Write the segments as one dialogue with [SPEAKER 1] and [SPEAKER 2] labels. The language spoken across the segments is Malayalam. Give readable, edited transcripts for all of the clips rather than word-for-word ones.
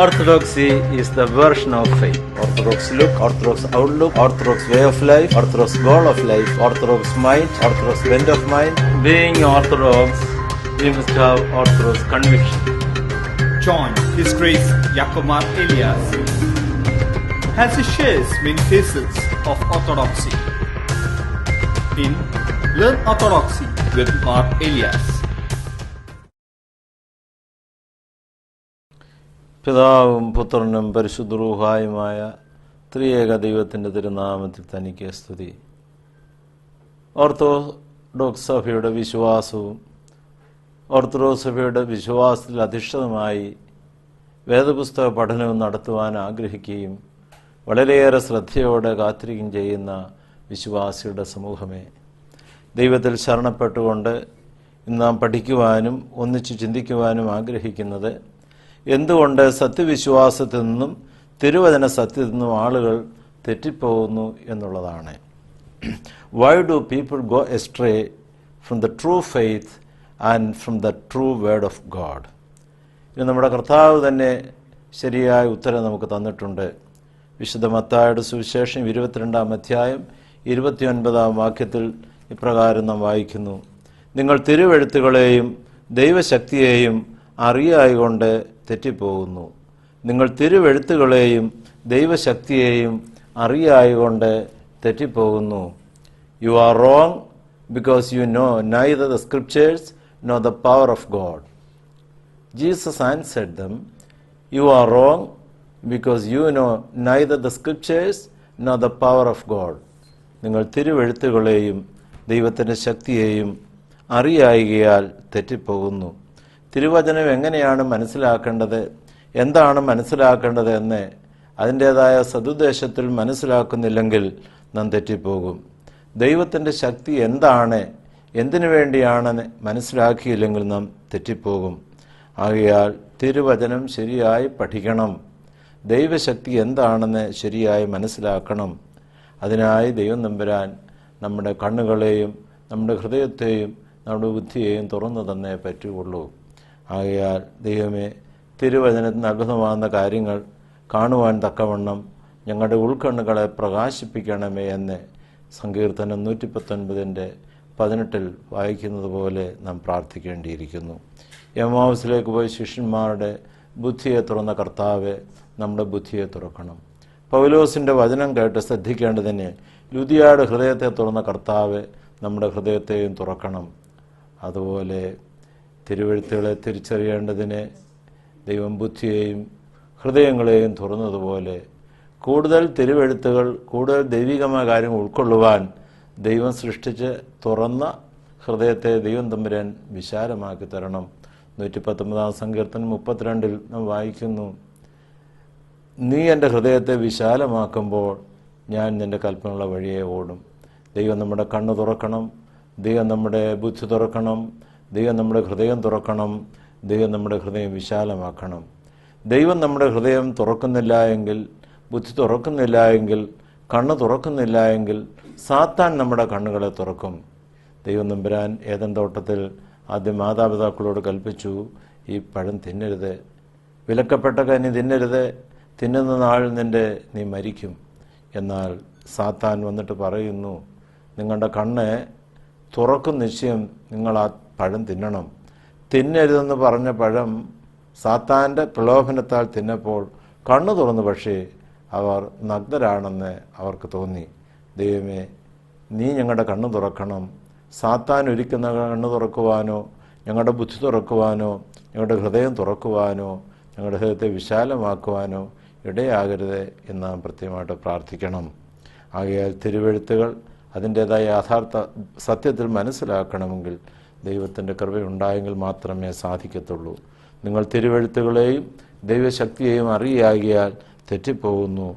[SPEAKER 1] Orthodoxy is the version of faith. Orthodox look, orthodox outlook, orthodox way of life, orthodox goal of life, orthodox mind, orthodox bent of mind. Being orthodox, we must have orthodox conviction.
[SPEAKER 2] Join His Grace Yakomar Elias as he shares many facets of orthodoxy in Learn Orthodoxy with Mark Elias.
[SPEAKER 1] പിതാവും പുത്രനും പരിശുദ്ധ റൂഹായുമായ ത്രിയേക ദൈവത്തിൻ്റെ തിരുനാമത്തിൽ തനിക്ക് സ്തുതി. ഓർത്തഡോക്സ് സഭയുടെ വിശ്വാസവും ഓർത്തഡോക്സ് സഭയുടെ വിശ്വാസത്തിൽ അധിഷ്ഠിതമായി വേദപുസ്തക പഠനവും നടത്തുവാൻ ആഗ്രഹിക്കുകയും വളരെയേറെ ശ്രദ്ധയോടെ കാത്തിരിക്കുകയും ചെയ്യുന്ന വിശ്വാസികളുടെ സമൂഹമേ, ദൈവത്തിൽ ശരണപ്പെട്ടുകൊണ്ട് ഇന്ന് നാം പഠിക്കുവാനും ഒന്നിച്ച് ചിന്തിക്കുവാനും ആഗ്രഹിക്കുന്നത് എന്തുകൊണ്ട് സത്യവിശ്വാസത്തിൽ നിന്നും തിരുവചന സത്യത്തിൽ നിന്നും ആളുകൾ തെറ്റിപ്പോകുന്നു എന്നുള്ളതാണ്. Why do people go astray from the true faith and from the true word of God? ഇത് നമ്മുടെ കർത്താവ് തന്നെ ശരിയായ ഉത്തരം നമുക്ക് തന്നിട്ടുണ്ട്. വിശുദ്ധ മത്തായിയുടെ സുവിശേഷം 22-ാം അധ്യായം 29-ാം വാക്യത്തിൽ ഇപ്രകാരം നാം വായിക്കുന്നു: നിങ്ങൾ തിരുവെഴുത്തുകളെയും ദൈവശക്തിയെയും അറിയായികൊണ്ട് തെറ്റിപ്പോകുന്നു. നിങ്ങൾ തിരുവെഴുത്തുകളെയും ദൈവശക്തിയെയും അറിയായികൊണ്ട് തെറ്റിപ്പോകുന്നു. You are wrong because you know neither the scriptures nor the power of God. Jesus answered them, you are wrong because you know neither the scriptures nor the power of God. നിങ്ങൾ തിരുവെഴുത്തുകളെയും ദൈവത്തിൻ്റെ ശക്തിയെയും അറിയായികയാൽ തെറ്റിപ്പോകുന്നു. തിരുവചനം എങ്ങനെയാണ് മനസ്സിലാക്കേണ്ടത്, എന്താണ് മനസ്സിലാക്കേണ്ടത് എന്ന് അതിൻ്റേതായ സതുദ്ദേശത്തിൽ മനസ്സിലാക്കുന്നില്ലെങ്കിൽ നാം തെറ്റിപ്പോകും. ദൈവത്തിൻ്റെ ശക്തി എന്താണ്, എന്തിനു വേണ്ടിയാണെന്ന് മനസ്സിലാക്കിയില്ലെങ്കിൽ നാം തെറ്റിപ്പോകും. ആകയാൽ തിരുവചനം ശരിയായി പഠിക്കണം, ദൈവശക്തി എന്താണെന്ന് ശരിയായി മനസ്സിലാക്കണം. അതിനായി ദൈവം തമ്പുരാൻ നമ്മുടെ കണ്ണുകളെയും നമ്മുടെ ഹൃദയത്തെയും നമ്മുടെ ബുദ്ധിയെയും തുറന്നു തന്നേ പറ്റുകയുള്ളൂ. ആകയാൽ ദൈവമേ, തിരുവചനത്തിന് അത്ഭുതമാകുന്ന കാര്യങ്ങൾ കാണുവാൻ തക്കവണ്ണം ഞങ്ങളുടെ ഉൾക്കണ്ണുകളെ പ്രകാശിപ്പിക്കണമേ എന്ന് സങ്കീർത്തനം 119-18 വായിക്കുന്നത് പോലെ നാം പ്രാർത്ഥിക്കേണ്ടിയിരിക്കുന്നു. എമ്മാവുസിലേക്ക് പോയി ശിഷ്യന്മാരുടെ ബുദ്ധിയെ തുറന്ന കർത്താവെ, നമ്മുടെ ബുദ്ധിയെ തുറക്കണം. പൗലോസിൻ്റെ വചനം കേട്ട് ശ്രദ്ധിക്കേണ്ടതിന് ലുദിയയുടെ ഹൃദയത്തെ തുറന്ന കർത്താവെ, നമ്മുടെ ഹൃദയത്തെയും തുറക്കണം. അതുപോലെ തിരുവെഴുത്തുകളെ തിരിച്ചറിയേണ്ടതിന് ദൈവം ബുദ്ധിയെയും ഹൃദയങ്ങളെയും തുറന്നതുപോലെ കൂടുതൽ തിരുവെഴുത്തുകൾ, കൂടുതൽ ദൈവികമായ കാര്യങ്ങൾ ഉൾക്കൊള്ളുവാൻ ദൈവം സൃഷ്ടിച്ച് തുറന്ന ഹൃദയത്തെ ദൈവം തമ്പുരാൻ വിശാലമാക്കി തരണം. 119-ാം സങ്കീർത്തനം 32 നാം വായിക്കുന്നു: നീ എൻ്റെ ഹൃദയത്തെ വിശാലമാക്കുമ്പോൾ ഞാൻ നിൻ്റെ കൽപ്പനയുള്ള വഴിയെ ഓടും. ദൈവം നമ്മുടെ കണ്ണ് തുറക്കണം, ദൈവം നമ്മുടെ ബുദ്ധി തുറക്കണം, ദൈവം നമ്മുടെ ഹൃദയം തുറക്കണം, ദൈവം നമ്മുടെ ഹൃദയം വിശാലമാക്കണം. ദൈവം നമ്മുടെ ഹൃദയം തുറക്കുന്നില്ല എങ്കിൽ, ബുദ്ധി തുറക്കുന്നില്ല എങ്കിൽ, കണ്ണ് തുറക്കുന്നില്ല എങ്കിൽ സാത്താൻ നമ്മുടെ കണ്ണുകളെ തുറക്കും. ദൈവം തമ്പുരാൻ ഏദൻ തോട്ടത്തിൽ ആദ്യം മാതാപിതാക്കളോട് കൽപ്പിച്ചു, ഈ പഴം തിന്നരുത്, വിലക്കപ്പെട്ട കനി തിന്നരുത്, തിന്നുന്ന നാൾ നീ മരിക്കും. എന്നാൽ സാത്താൻ വന്നിട്ട് പറയുന്നു, നിങ്ങളുടെ കണ്ണ് തുറക്കും നിശ്ചയം, നിങ്ങൾ ആ പഴം തിന്നണം. തിന്നരുതെന്ന് പറഞ്ഞ പഴം സാത്താൻ്റെ പ്രലോഭനത്താൽ തിന്നപ്പോൾ കണ്ണു തുറന്നു, പക്ഷേ അവർ നഗ്നരാണെന്ന് അവർക്ക് തോന്നി. ദൈവമേ, നീ ഞങ്ങളുടെ കണ്ണ് തുറക്കണം. സാത്താൻ ഒരുക്കുന്ന കണ്ണ് തുറക്കുവാനോ, ഞങ്ങളുടെ ബുദ്ധി തുറക്കുവാനോ, ഞങ്ങളുടെ ഹൃദയം തുറക്കുവാനോ, ഞങ്ങളുടെ ഹൃദയത്തെ വിശാലമാക്കുവാനോ ഇടയാകരുത് എന്ന് നാം പ്രത്യേകമായിട്ട് പ്രാർത്ഥിക്കണം. ആകയാൽ തിരുവെഴുത്തുകൾ അതിൻ്റേതായ യഥാർത്ഥ സത്യത്തിൽ മനസ്സിലാക്കണമെങ്കിൽ ദൈവത്തിൻ്റെ കൃപയുണ്ടായെങ്കിൽ മാത്രമേ സാധിക്കത്തുള്ളൂ. നിങ്ങൾ തിരുവെഴുത്തുകളെയും ദൈവശക്തിയെയും അറിയാകിയാൽ തെറ്റിപ്പോകുന്നു.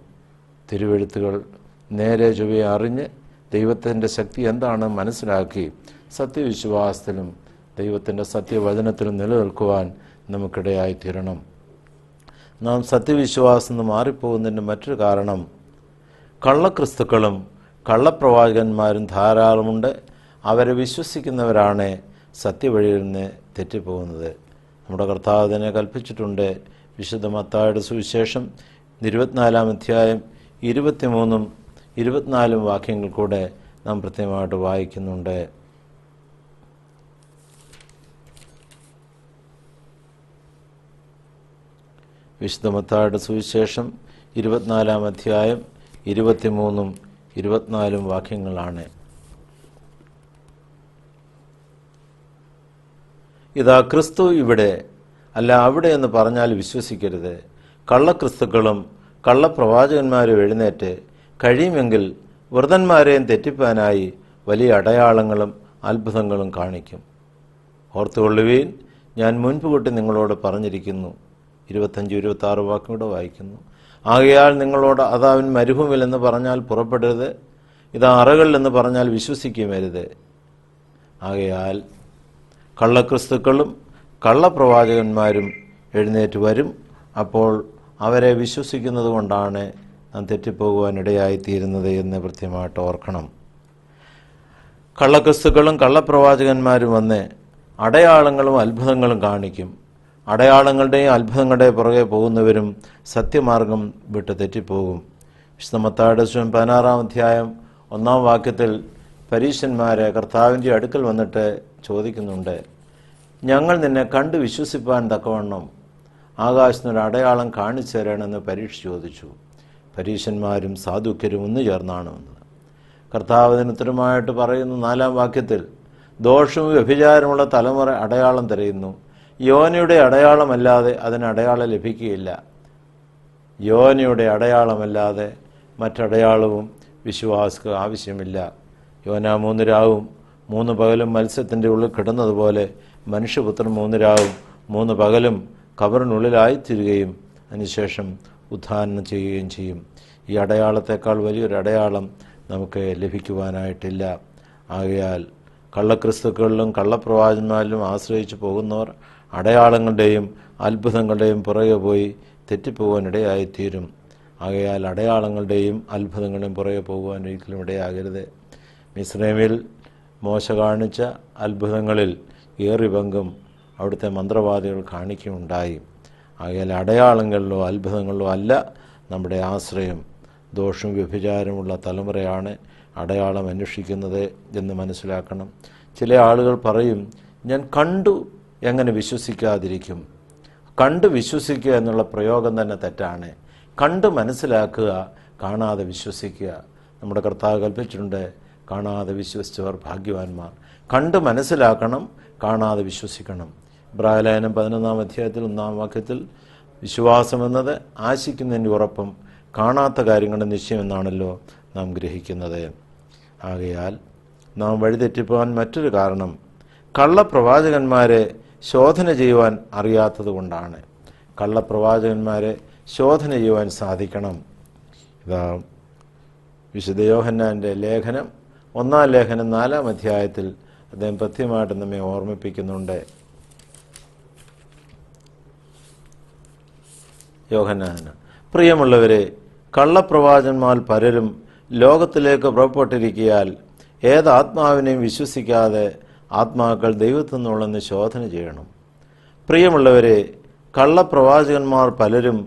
[SPEAKER 1] തിരുവെഴുത്തുകൾ നേരെ ചൊവ്വയെ അറിഞ്ഞ് ദൈവത്തിൻ്റെ ശക്തി എന്താണെന്ന് മനസ്സിലാക്കി സത്യവിശ്വാസത്തിലും ദൈവത്തിൻ്റെ സത്യവചനത്തിലും നിലനിൽക്കുവാൻ നമുക്കിടയായിത്തീരണം. നാം സത്യവിശ്വാസം നിന്ന് മാറിപ്പോകുന്നതിൻ്റെ മറ്റൊരു കാരണം കള്ളക്രിസ്തുക്കളും കള്ളപ്രവാചകന്മാരും ധാരാളമുണ്ട്. അവരെ വിശ്വസിക്കുന്നവരാണ് സത്യവഴിയിൽ നിന്ന് തെറ്റിപ്പോകുന്നത്. നമ്മുടെ കർത്താവ് തന്നെ കൽപ്പിച്ചിട്ടുണ്ട്, വിശുദ്ധ മത്തായിയുടെ സുവിശേഷം 24-ാം അധ്യായം 23-ഉം 24-ഉം വാക്യങ്ങൾ കൂടെ നാം പ്രത്യേകമായിട്ട് വായിക്കുന്നുണ്ട്. വിശുദ്ധ മത്തായിയുടെ സുവിശേഷം 24-ാം അധ്യായം 23-ഉം 24-ഉം വാക്യങ്ങളാണ്. ഇതാ ക്രിസ്തു ഇവിടെ, അല്ല അവിടെ എന്ന് പറഞ്ഞാൽ വിശ്വസിക്കരുത്. കള്ളക്രിസ്തുക്കളും കള്ളപ്രവാചകന്മാരും എഴുന്നേറ്റ് കഴിയുമെങ്കിൽ വൃതന്മാരെയും തെറ്റിപ്പാനായി വലിയ അടയാളങ്ങളും അത്ഭുതങ്ങളും കാണിക്കും. ഓർത്തുകൊള്ളുവീൻ, ഞാൻ മുൻപ് കൂട്ടി നിങ്ങളോട് പറഞ്ഞിരിക്കുന്നു. 25-26 വാക്യം കൂടെ വായിക്കുന്നു. ആകയാൽ നിങ്ങളോട് അതാ അവൻ മരുഭൂമിയിലെന്ന് പറഞ്ഞാൽ പുറപ്പെടരുത്, ഇതാ അറകളിലെന്ന് പറഞ്ഞാൽ വിശ്വസിക്കുമരുത്. ആകയാൽ കള്ളക്രിസ്തുക്കളും കള്ളപ്രവാചകന്മാരും എഴുന്നേറ്റ് വരും. അപ്പോൾ അവരെ വിശ്വസിക്കുന്നത് കൊണ്ടാണ് നാം തെറ്റിപ്പോകുവാനിടയായിത്തീരുന്നത് എന്ന് കൃത്യമായിട്ട് ഓർക്കണം. കള്ളക്രിസ്തുക്കളും കള്ളപ്രവാചകന്മാരും വന്ന് അടയാളങ്ങളും അത്ഭുതങ്ങളും കാണിക്കും. അടയാളങ്ങളുടെയും അത്ഭുതങ്ങളുടെയും പുറകെ പോകുന്നവരും സത്യമാർഗം വിട്ട് തെറ്റിപ്പോകും. വിശുദ്ധ മത്തായിയുടെ സുവിശേഷം 16-ാം അധ്യായം 1-ാം വാക്യത്തിൽ പരീശന്മാരെ കർത്താവിൻ്റെ അടുക്കൽ വന്നിട്ട് ചോദിക്കുന്നുണ്ട്, ഞങ്ങൾ നിന്നെ കണ്ടു വിശ്വസിപ്പാൻ തക്കവണ്ണം ആകാശത്തിനൊരു അടയാളം കാണിച്ചു തരണമെന്ന് പരീക്ഷ ചോദിച്ചു. പരീശന്മാരും സാധുക്യരും ഒന്നു ചേർന്നാണ് വന്നത്. കർത്താവ് അതിന് ഉത്തരമായിട്ട് പറയുന്നു 4-ാം വാക്യത്തിൽ, ദോഷവും വ്യഭിചാരമുള്ള തലമുറ അടയാളം തിരയുന്നു. യോനയുടെ അടയാളമല്ലാതെ അതിന് അടയാളം ലഭിക്കുകയില്ല. യോനയുടെ അടയാളമല്ലാതെ മറ്റടയാളവും വിശ്വാസിക്ക് ആവശ്യമില്ല. യോന 3 രാവും 3 പകലും മത്സ്യത്തിൻ്റെ ഉള്ളിൽ കിടന്നതുപോലെ മനുഷ്യപുത്രൻ 3 രാവും 3 പകലും ഖബറിനുള്ളിലായിത്തീരുകയും അതിനുശേഷം ഉത്ഥാനം ചെയ്യുകയും ചെയ്യും. ഈ അടയാളത്തെക്കാൾ വലിയൊരു അടയാളം നമുക്ക് ലഭിക്കുവാനായിട്ടില്ല. ആകയാൽ കള്ളക്രിസ്തുക്കളിലും കള്ളപ്രവാചകന്മാരിലും ആശ്രയിച്ചു പോകുന്നവർ അടയാളങ്ങളുടെയും അത്ഭുതങ്ങളുടെയും പുറകെ പോയി തെറ്റിപ്പോകാനിടയായിത്തീരും. ആകയാൽ അടയാളങ്ങളുടെയും അത്ഭുതങ്ങളുടെയും പുറകെ പോകുവാൻ ഒരിക്കലും ഇടയാകരുത്. മിസ്രൈമിൽ മോശ കാണിച്ച അത്ഭുതങ്ങളിൽ ഏറി പങ്കും അവിടുത്തെ മന്ത്രവാദികൾ കാണിക്കുകയുണ്ടായി. ആകയാൽ അടയാളങ്ങളിലോ അത്ഭുതങ്ങളിലോ അല്ല നമ്മുടെ ആശ്രയം. ദോഷവും വ്യഭിചാരമുള്ള തലമുറയാണ് അടയാളം അന്വേഷിക്കുന്നത് എന്ന് മനസ്സിലാക്കണം. ചില ആളുകൾ പറയും, ഞാൻ കണ്ടു, എങ്ങനെ വിശ്വസിക്കാതിരിക്കും? കണ്ടു വിശ്വസിക്കുക എന്നുള്ള പ്രയോഗം തന്നെ തെറ്റാണ്. കണ്ടു മനസ്സിലാക്കുക, കാണാതെ വിശ്വസിക്കുക. നമ്മുടെ കർത്താവ് കൽപ്പിച്ചിട്ടുണ്ട്, കാണാതെ വിശ്വസിച്ചവർ ഭാഗ്യവാന്മാർ. കണ്ടു മനസ്സിലാക്കണം, കാണാതെ വിശ്വസിക്കണം. ഇബ്രാഹിം 11-ാം അധ്യായത്തിൽ 1-ാം വാക്യത്തിൽ വിശ്വാസമെന്നത് ആശിക്കുന്നതിൻ്റെ ഉറപ്പും കാണാത്ത കാര്യങ്ങളുടെ നിശ്ചയമെന്നാണല്ലോ നാം ഗ്രഹിക്കുന്നത്. ആകയാൽ നാം വഴിതെറ്റിപ്പോകാൻ മറ്റൊരു കാരണം കള്ളപ്രവാചകന്മാരെ ശോധന ചെയ്യുവാൻ അറിയാത്തത് കൊണ്ടാണ്. കള്ളപ്രവാചകന്മാരെ ശോധന ചെയ്യുവാൻ സാധിക്കണം. ഇതാ വിശുദ്ധ യോഹന്നാൻ്റെ ലേഖനം 1-ാം ലേഖനം 4-ാം അധ്യായത്തിൽ അദ്ദേഹം പ്രത്യേകമായിട്ട് നമ്മെ ഓർമ്മിപ്പിക്കുന്നുണ്ട്. യോഹന്നാന്, പ്രിയമുള്ളവരെ, കള്ളപ്രവാചകന്മാർ പലരും ലോകത്തിലേക്ക് പുറപ്പെട്ടിരിക്കയാൽ ഏത് ആത്മാവിനെയും വിശ്വസിക്കാതെ ആത്മാക്കൾ ദൈവത്തിൽ നിന്നുള്ളെന്ന് ശോധന ചെയ്യണം. പ്രിയമുള്ളവരെ, കള്ളപ്രവാചകന്മാർ പലരും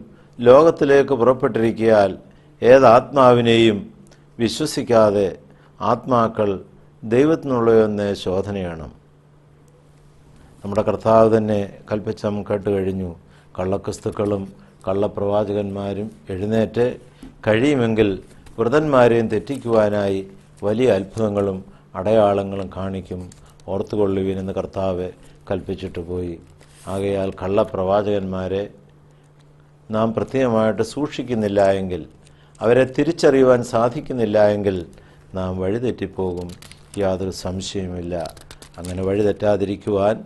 [SPEAKER 1] ലോകത്തിലേക്ക് പുറപ്പെട്ടിരിക്കയാൽ ഏത് ആത്മാവിനെയും വിശ്വസിക്കാതെ ആത്മാക്കൾ ദൈവത്തിൽ നിന്നുള്ളതെന്ന് ശോധന ചെയ്യണം. നമ്മുടെ കർത്താവ് തന്നെ കൽപ്പിച്ച നാം കേട്ട് കഴിഞ്ഞു. കള്ളക്രിസ്തുക്കളും കള്ളപ്രവാചകന്മാരും എഴുന്നേറ്റ് കഴിയുമെങ്കിൽ വൃതന്മാരെയും തെറ്റിക്കുവാനായി വലിയ അത്ഭുതങ്ങളും അടയാളങ്ങളും കാണിക്കും. ഓർത്തുകൊള്ളുവീനെന്ന് കർത്താവ് കൽപ്പിച്ചിട്ട് പോയി. ആകയാൽ കള്ളപ്രവാചകന്മാരെ നാം പ്രത്യേകമായിട്ട് സൂക്ഷിക്കുന്നില്ല എങ്കിൽ, അവരെ തിരിച്ചറിയുവാൻ സാധിക്കുന്നില്ല എങ്കിൽ നാം വഴിതെറ്റിപ്പോകും, യാതൊരു സംശയവുമില്ല. അങ്ങനെ വഴിതെറ്റാതിരിക്കുവാൻ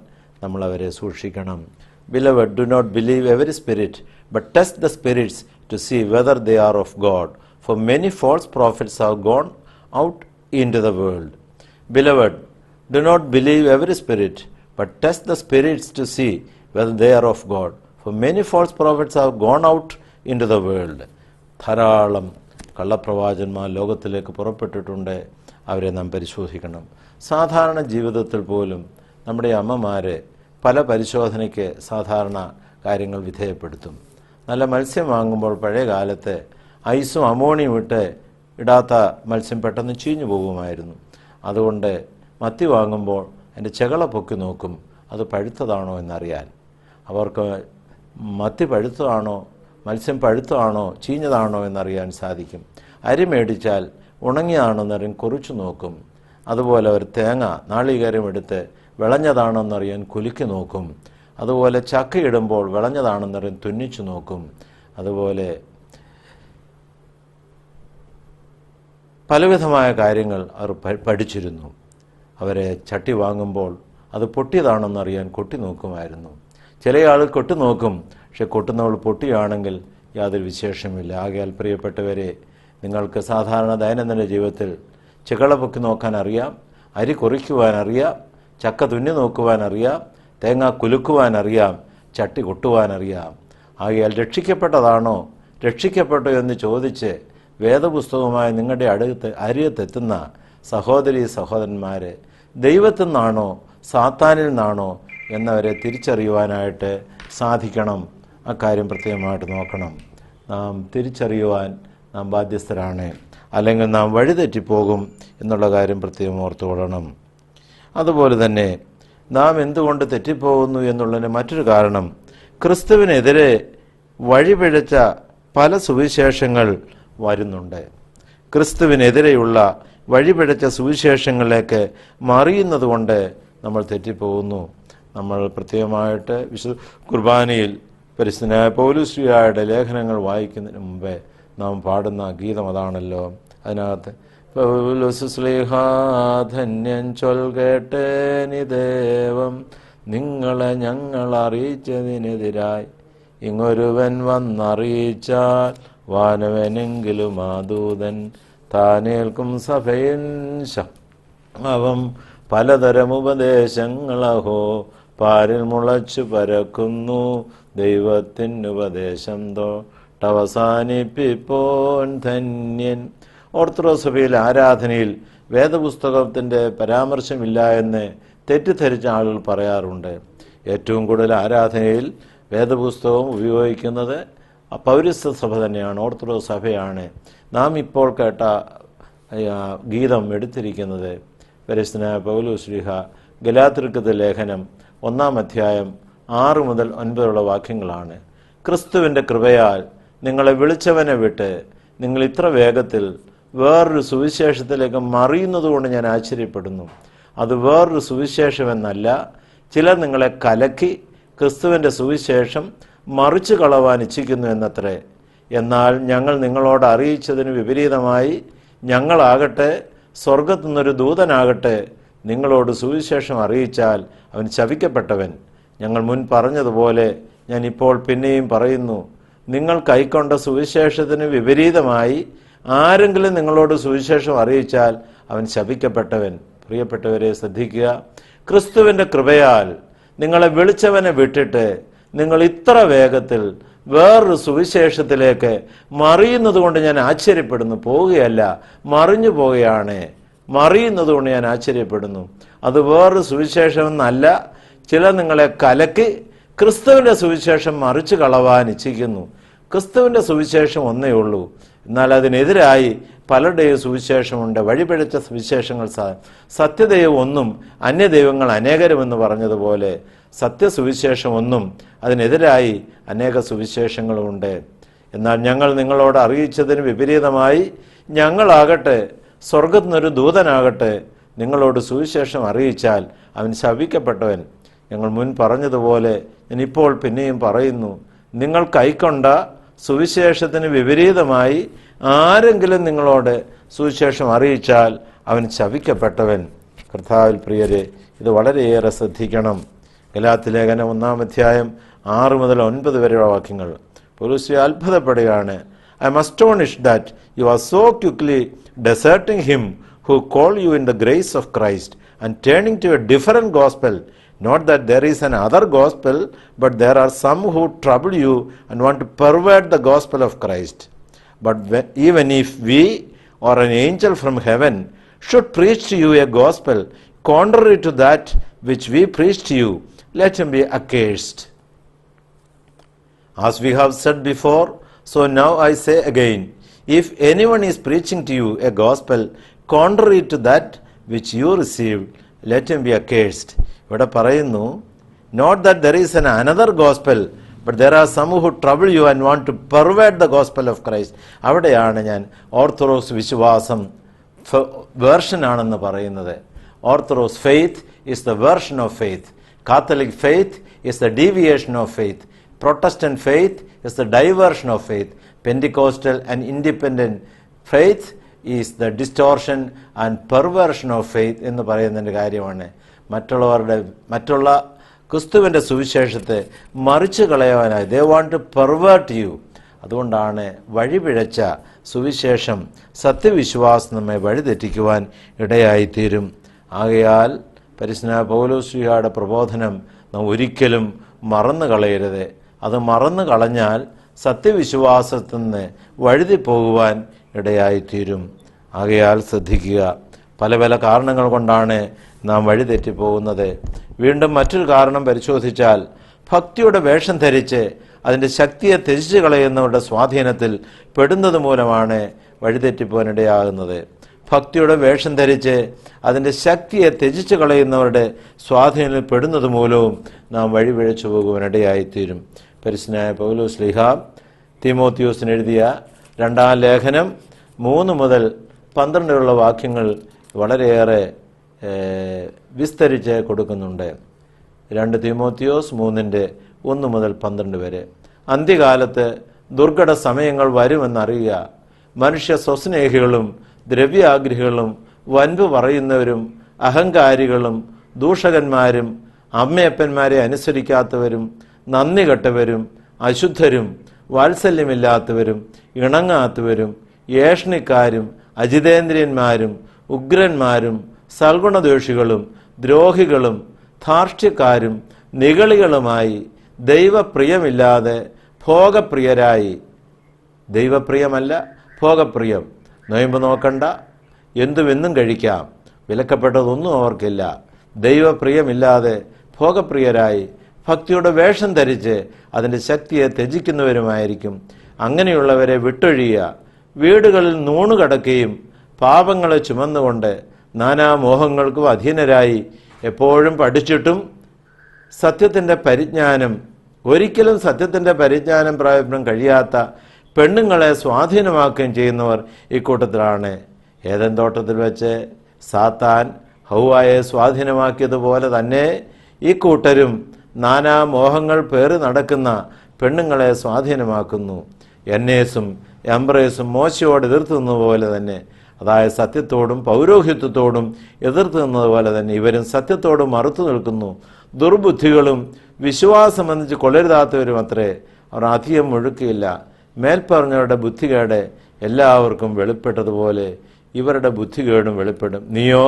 [SPEAKER 1] നമ്മളവരെ സൂക്ഷിക്കണം. Beloved, do not believe every spirit, but test the spirits to see whether they are of God. For many false prophets have gone out into the world. Beloved, do not believe every spirit, but test the spirits to see whether they are of God. For many false prophets have gone out into the world. ധാരാളം കള്ളപ്രവാചകന്മാർ ലോകത്തിലേക്ക് പുറപ്പെട്ടിട്ടുണ്ട്. അവരെ നാം പരിശോധിക്കണം. സാധാരണ ജീവിതത്തിൽ പോലും നമ്മുടെ അമ്മമാരെ പല പരിശോധനയ്ക്ക് സാധാരണ കാര്യങ്ങൾ വിധേയപ്പെടുത്തും. നല്ല മത്സ്യം വാങ്ങുമ്പോൾ പഴയ കാലത്ത് ഐസും അമോണിയും ഇടാത്ത മത്സ്യം പെട്ടെന്ന് ചീഞ്ഞു പോകുമായിരുന്നു. അതുകൊണ്ട് മത്തി വാങ്ങുമ്പോൾ അതിൻ്റെ ചെകള പൊക്കി നോക്കും, അത് പഴുത്തതാണോ എന്നറിയാൻ. അവർക്ക് മത്തി പഴുത്തതാണോ മത്സ്യം പഴുത്തതാണോ ചീഞ്ഞതാണോ എന്നറിയാൻ സാധിക്കും. അരി മേടിച്ചാൽ ഉണങ്ങിയതാണോന്നറിയാൻ കുറിച്ചു നോക്കും. അതുപോലെ ഒരു തേങ്ങ നാളികേരം എടുത്ത് വിളഞ്ഞതാണോന്നറിയാൻ കുലുക്കി നോക്കും. അതുപോലെ ചക്ക ഇടുമ്പോൾ വിളഞ്ഞതാണെന്നറിയാൻ തുന്നിച്ചു നോക്കും. അതുപോലെ പലവിധമായ കാര്യങ്ങൾ അവർ പഠിച്ചിരുന്നു. അവരെ ചട്ടി വാങ്ങുമ്പോൾ അത് പൊട്ടിയതാണെന്നറിയാൻ കൊട്ടി നോക്കുമായിരുന്നു. ചില ആൾ കൊട്ടി നോക്കും, പക്ഷെ കൊട്ടുന്നവൾ പൊട്ടിയാണെങ്കിൽ യാതൊരു വിശേഷമില്ല. ആകയാൽ പ്രിയപ്പെട്ടവരെ, നിങ്ങൾക്ക് സാധാരണ ദൈനംദിന ജീവിതത്തിൽ ചികള പൊക്കി നോക്കാൻ അറിയാം, അരി കുറിക്കുവാൻ അറിയാം, ചക്ക തുന്നി നോക്കുവാൻ അറിയാം, തേങ്ങ കുലുക്കുവാൻ അറിയാം, ചട്ടി കൊട്ടുവാൻ അറിയാം. ആകയാൽ രക്ഷിക്കപ്പെട്ടതാണോ രക്ഷിക്കപ്പെട്ടോ എന്ന് ചോദിച്ച് വേദപുസ്തകവുമായി നിങ്ങളുടെ അരിയത്തെത്തുന്ന സഹോദരീ സഹോദരന്മാർ ദൈവത്തിൽ നിന്നാണോ സാത്താനിൽ നിന്നാണോ എന്നവരെ തിരിച്ചറിയുവാനായിട്ട് സാധിക്കണം. അക്കാര്യം പ്രത്യേകമായിട്ട് നോക്കണം. നാം തിരിച്ചറിയുവാൻ നാം ബാധ്യസ്ഥരാണ്, അല്ലെങ്കിൽ നാം വഴിതെറ്റിപ്പോകും എന്നുള്ള കാര്യം പ്രത്യേകം ഓർത്തുകൊള്ളണം. അതുപോലെ തന്നെ നാം എന്തുകൊണ്ട് തെറ്റിപ്പോകുന്നു എന്നുള്ളതിന് മറ്റൊരു കാരണം, ക്രിസ്തുവിനെതിരെ വഴിപിഴച്ച പല സുവിശേഷങ്ങൾ വരുന്നുണ്ട്. ക്രിസ്തുവിനെതിരെയുള്ള വഴിപിഴച്ച സുവിശേഷങ്ങളിലേക്ക് മറിയുന്നത് കൊണ്ട് നമ്മൾ തെറ്റിപ്പോകുന്നു. നമ്മൾ പ്രത്യേകമായിട്ട് കുർബാനയിൽ പരിശുദ്ധനായ പൗലോസ്ലീഹായുടെ ലേഖനങ്ങൾ വായിക്കുന്നതിന് മുമ്പേ നാം പാടുന്ന ഗീതം അതാണല്ലോ. അതിനകത്ത് പൗലോസ്ലീഹാ ധന്യൻ ചൊൽകേട്ടേനി ദേവം നിങ്ങളെ ഞങ്ങൾ അറിയിച്ചതിനെതിരായി ഇങ്ങൊരുവൻ വന്നറിയിച്ചാൽ വാനവനെങ്കിലും ആദൂതൻ താനേൽക്കും സഭയിൻ അവം പലതരം ഉപദേശങ്ങളഹോ പാരിൽ മുളച്ചു പരക്കുന്നു ദൈവത്തിനുപദേശം തൊട്ടവസാനിപ്പിപ്പോൻ ധന്യൻ. ഓർത്തഡോക്സ് സഭയിലെ ആരാധനയിൽ വേദപുസ്തകത്തിൻ്റെ പരാമർശമില്ല എന്ന് തെറ്റിദ്ധരിച്ച ആളുകൾ പറയാറുണ്ട്. ഏറ്റവും കൂടുതൽ ആരാധനയിൽ വേദപുസ്തകം ഉപയോഗിക്കുന്നത് പൗരസ്ത്യ സഭ തന്നെയാണ്, ഓർത്തഡോക്സ് സഭയാണ്. നാം ഇപ്പോൾ കേട്ട ഗീതം എടുത്തിരിക്കുന്നത് പരിശുദ്ധനായ പൗലോസ്ലീഹ ഗലാത്യർക്കെഴുതിയ ലേഖനം 1-ാം അധ്യായം 6 മുതൽ 9 വാക്യങ്ങളാണ്. ക്രിസ്തുവിൻ്റെ കൃപയാൽ നിങ്ങളെ വിളിച്ചവനെ വിട്ട് നിങ്ങൾ ഇത്ര വേഗത്തിൽ വേറൊരു സുവിശേഷത്തിലേക്ക് മറിയുന്നതുകൊണ്ട് ഞാൻ ആശ്ചര്യപ്പെടുന്നു. അത് വേറൊരു സുവിശേഷമെന്നല്ല, ചിലർ നിങ്ങളെ കലക്കി ക്രിസ്തുവിൻ്റെ സുവിശേഷം മറിച്ചു കളവാൻ ഇച്ഛിക്കുന്നു എന്നത്രേ. എന്നാൽ ഞങ്ങൾ നിങ്ങളോട് അറിയിച്ചതിന് വിപരീതമായി ഞങ്ങളാകട്ടെ സ്വർഗത്തു നിന്നൊരു ദൂതനാകട്ടെ നിങ്ങളോട് സുവിശേഷം അറിയിച്ചാൽ അവൻ ശപിക്കപ്പെട്ടവൻ. ഞങ്ങൾ മുൻ പറഞ്ഞതുപോലെ ഞാൻ ഇപ്പോൾ പിന്നെയും പറയുന്നു, നിങ്ങൾ കൈക്കൊണ്ട സുവിശേഷത്തിന് വിപരീതമായി ആരെങ്കിലും നിങ്ങളോട് സുവിശേഷം അറിയിച്ചാൽ അവൻ ശപിക്കപ്പെട്ടവൻ. പ്രിയപ്പെട്ടവരെ ശ്രദ്ധിക്കുക, ക്രിസ്തുവിൻ്റെ കൃപയാൽ നിങ്ങളെ വിളിച്ചവനെ വിട്ടിട്ട് നിങ്ങൾ ഇത്ര വേഗത്തിൽ വേറൊരു സുവിശേഷത്തിലേക്ക് മറിയുന്നത് കൊണ്ട് ഞാൻ ആശ്ചര്യപ്പെടുന്നു. പോവുകയല്ല, മറിഞ്ഞു പോവുകയാണ്. മറിയുന്നത് കൊണ്ട് ഞാൻ ആശ്ചര്യപ്പെടുന്നു. അത് വേറൊരു സുവിശേഷമെന്നല്ല, ചിലർ നിങ്ങളെ കലക്കി ക്രിസ്തുവിൻ്റെ സുവിശേഷം മറിച്ചു കളവാൻ ഇച്ഛിക്കുന്നു. ക്രിസ്തുവിൻ്റെ സുവിശേഷം ഒന്നേ ഉള്ളൂ, എന്നാൽ അതിനെതിരായി പലരുടെയും സുവിശേഷമുണ്ട്. വഴിപിഴച്ച സുവിശേഷങ്ങൾ സത്യദൈവം ഒന്നും അന്യദൈവങ്ങൾ അനേകരുമെന്ന് പറഞ്ഞതുപോലെ സത്യസുവിശേഷം ഒന്നും അതിനെതിരായി അനേക സുവിശേഷങ്ങളുമുണ്ട്. എന്നാൽ ഞങ്ങൾ നിങ്ങളോട് അറിയിച്ചതിന് വിപരീതമായി ഞങ്ങളാകട്ടെ സ്വർഗത്തു നിന്നൊരു ദൂതനാകട്ടെ നിങ്ങളോട് സുവിശേഷം അറിയിച്ചാൽ അവൻ ശപിക്കപ്പെട്ടവൻ. ഞങ്ങൾ മുൻ പറഞ്ഞതുപോലെ ഞാനിപ്പോൾ പിന്നെയും പറയുന്നു, നിങ്ങൾ കൈക്കൊണ്ട സുവിശേഷത്തിന് വിപരീതമായി ആരെങ്കിലും നിങ്ങളോട് സുവിശേഷം അറിയിച്ചാൽ അവൻ ശപിക്കപ്പെട്ടവൻ. കർത്താവിൽ പ്രിയരെ, ഇത് വളരെയേറെ ശ്രദ്ധിക്കണം. ഗലാത്യ ലേഖനം 1-ാം അധ്യായം 6 മുതൽ 9 വരെയുള്ള വാക്യങ്ങൾ പൗലോസ് അത്ഭുതപ്പെടുകയാണ്. I am astonished that you are so quickly deserting him who called you in the grace of Christ and turning to a different gospel. Not that there is another gospel, but there are some who trouble you and want to pervert the gospel of Christ. But even if we or an angel from heaven should preach to you a gospel contrary to that which we preach to you, let him be accursed. As we have said before, so now I say again, if anyone is preaching to you a gospel contrary to that which you received, let him be accursed. ഇവിടെ പറയുന്നു, not that there is another gospel, but there are some who trouble you and want to pervert the gospel of Christ. അവിടെയാണ് ഞാൻ ഓർത്തഡോക്സ് വിശ്വാസം വേർഷൻ ആണെന്ന് പറയുന്നത്. Orthodox faith is the version of faith. Catholic faith is the deviation of faith. Protestant faith is the diversion of faith. Pentecostal and independent faith is the distortion and perversion of faith എന്ന് പറയുന്നതിൻ്റെ കാര്യമാണ്. മറ്റുള്ള ക്രിസ്തുവിൻ്റെ സുവിശേഷത്തെ മറിച്ച് കളയാനായി they want to pervert you. അതുകൊണ്ടാണ് വഴിപിഴച്ച സുവിശേഷം സത്യവിശ്വാസം നമ്മെ വഴിതെറ്റിക്കുവാൻ ഇടയായിത്തീരും. ആകയാൽ പരിശുദ്ധ പൗലോസ്ലീഹയുടെ പ്രബോധനം നാം ഒരിക്കലും മറന്നു കളയരുത്. അത് മറന്നു കളഞ്ഞാൽ സത്യവിശ്വാസത്തിൽ നിന്ന് വഴുതിപ്പോകുവാൻ ഇടയായിത്തീരും. ആകയാൽ ശ്രദ്ധിക്കുക, പല പല കാരണങ്ങൾ കൊണ്ടാണ് നാം വഴിതെറ്റിപ്പോകുന്നത്. വീണ്ടും മറ്റൊരു കാരണം പരിശോധിച്ചാൽ, ഭക്തിയുടെ വേഷം ധരിച്ച് അതിൻ്റെ ശക്തിയെ ത്യജിച്ചു കളയുന്നവരുടെ സ്വാധീനത്തിൽ പെടുന്നത് മൂലമാണ് വഴിതെറ്റിപ്പോകാനിടയാകുന്നത്. ഭക്തിയുടെ വേഷം ധരിച്ച് അതിൻ്റെ ശക്തിയെ ത്യജിച്ചു കളയുന്നവരുടെ സ്വാധീനത്തിൽ പെടുന്നത് മൂലവും നാം വഴിപിഴച്ചു പോകുവാനിടയായിത്തീരും. പരിശുദ്ധനായ പൗലോസ്ലീഹ തീമോത്തിയോസിന് എഴുതിയ 2-ാം ലേഖനം 3 മുതൽ 12 വാക്യങ്ങൾ വളരെയേറെ വിസ്തരിച്ച് കൊടുക്കുന്നുണ്ട്. 2 തീമോത്തിയോസ് 3:1 മുതൽ 12 വരെ. അന്ത്യകാലത്ത് ദുർഘട സമയങ്ങൾ വരുമെന്നറിയുക. മനുഷ്യ സ്വസ്നേഹികളും ദ്രവ്യാഗ്രഹികളും വൻപ് പറയുന്നവരും അഹങ്കാരികളും ദൂഷകന്മാരും അമ്മയപ്പന്മാരെ അനുസരിക്കാത്തവരും നന്ദി കെട്ടവരും അശുദ്ധരും വാത്സല്യമില്ലാത്തവരും ഇണങ്ങാത്തവരും ഏഷണിക്കാരും അജിതേന്ദ്രിയന്മാരും ഉഗ്രന്മാരും സൽഗുണദോഷികളും ദ്രോഹികളും ധാർഷ്ട്യക്കാരും നിഗളികളുമായി ദൈവപ്രിയമില്ലാതെ ഭോഗപ്രിയരായി, ദൈവപ്രിയമല്ല ഭോഗപ്രിയം, നൊയമ്പ് നോക്കണ്ട, എന്തുമെന്നും കഴിക്കാം, വിലക്കപ്പെട്ടതൊന്നും അവർക്കില്ല, ദൈവപ്രിയമില്ലാതെ ഭോഗപ്രിയരായി ഭക്തിയുടെ വേഷം ധരിച്ച് അതിൻ്റെ ശക്തിയെ ത്യജിക്കുന്നവരുമായിരിക്കും. അങ്ങനെയുള്ളവരെ വിട്ടൊഴിയുക. വീടുകളിൽ നൂണുകടക്കുകയും പാപങ്ങളെ ചുമന്നുകൊണ്ട് നാനാമോഹങ്ങൾക്കും അധീനരായി എപ്പോഴും പഠിച്ചിട്ടും ഒരിക്കലും സത്യത്തിൻ്റെ പരിജ്ഞാനം പ്രാപിക്കാൻ കഴിയാത്ത പെണ്ണുങ്ങളെ സ്വാധീനമാക്കുകയും ചെയ്യുന്നവർ ഇക്കൂട്ടത്തിലാണ്. ഏദൻ തോട്ടത്തിൽ വെച്ച് സാത്താൻ ഹൗവായെ സ്വാധീനമാക്കിയതുപോലെ തന്നെ ഈ കൂട്ടരും നാനാമോഹങ്ങൾ പേറി നടക്കുന്ന പെണ്ണുങ്ങളെ സ്വാധീനമാക്കുന്നു. എന്നേസും എംബ്രേസും മോശയോട് എതിർത്ത് നിന്നതുപോലെ തന്നെ, അതായത് സത്യത്തോടും പൗരോഹിത്യത്തോടും എതിർത്ത് നിന്നതുപോലെ തന്നെ ഇവരും സത്യത്തോടും മറുത്തു നിൽക്കുന്നു. ദുർബുദ്ധികളും വിശ്വാസം സംബന്ധിച്ച് കൊള്ളരുതാത്തവരും അത്രേ. അവർ അധികം മുഴുക്കില്ല. മേൽപ്പറഞ്ഞവരുടെ ബുദ്ധികേട് എല്ലാവർക്കും വെളിപ്പെട്ടതുപോലെ ഇവരുടെ ബുദ്ധികേടും വെളിപ്പെടും. നീയോ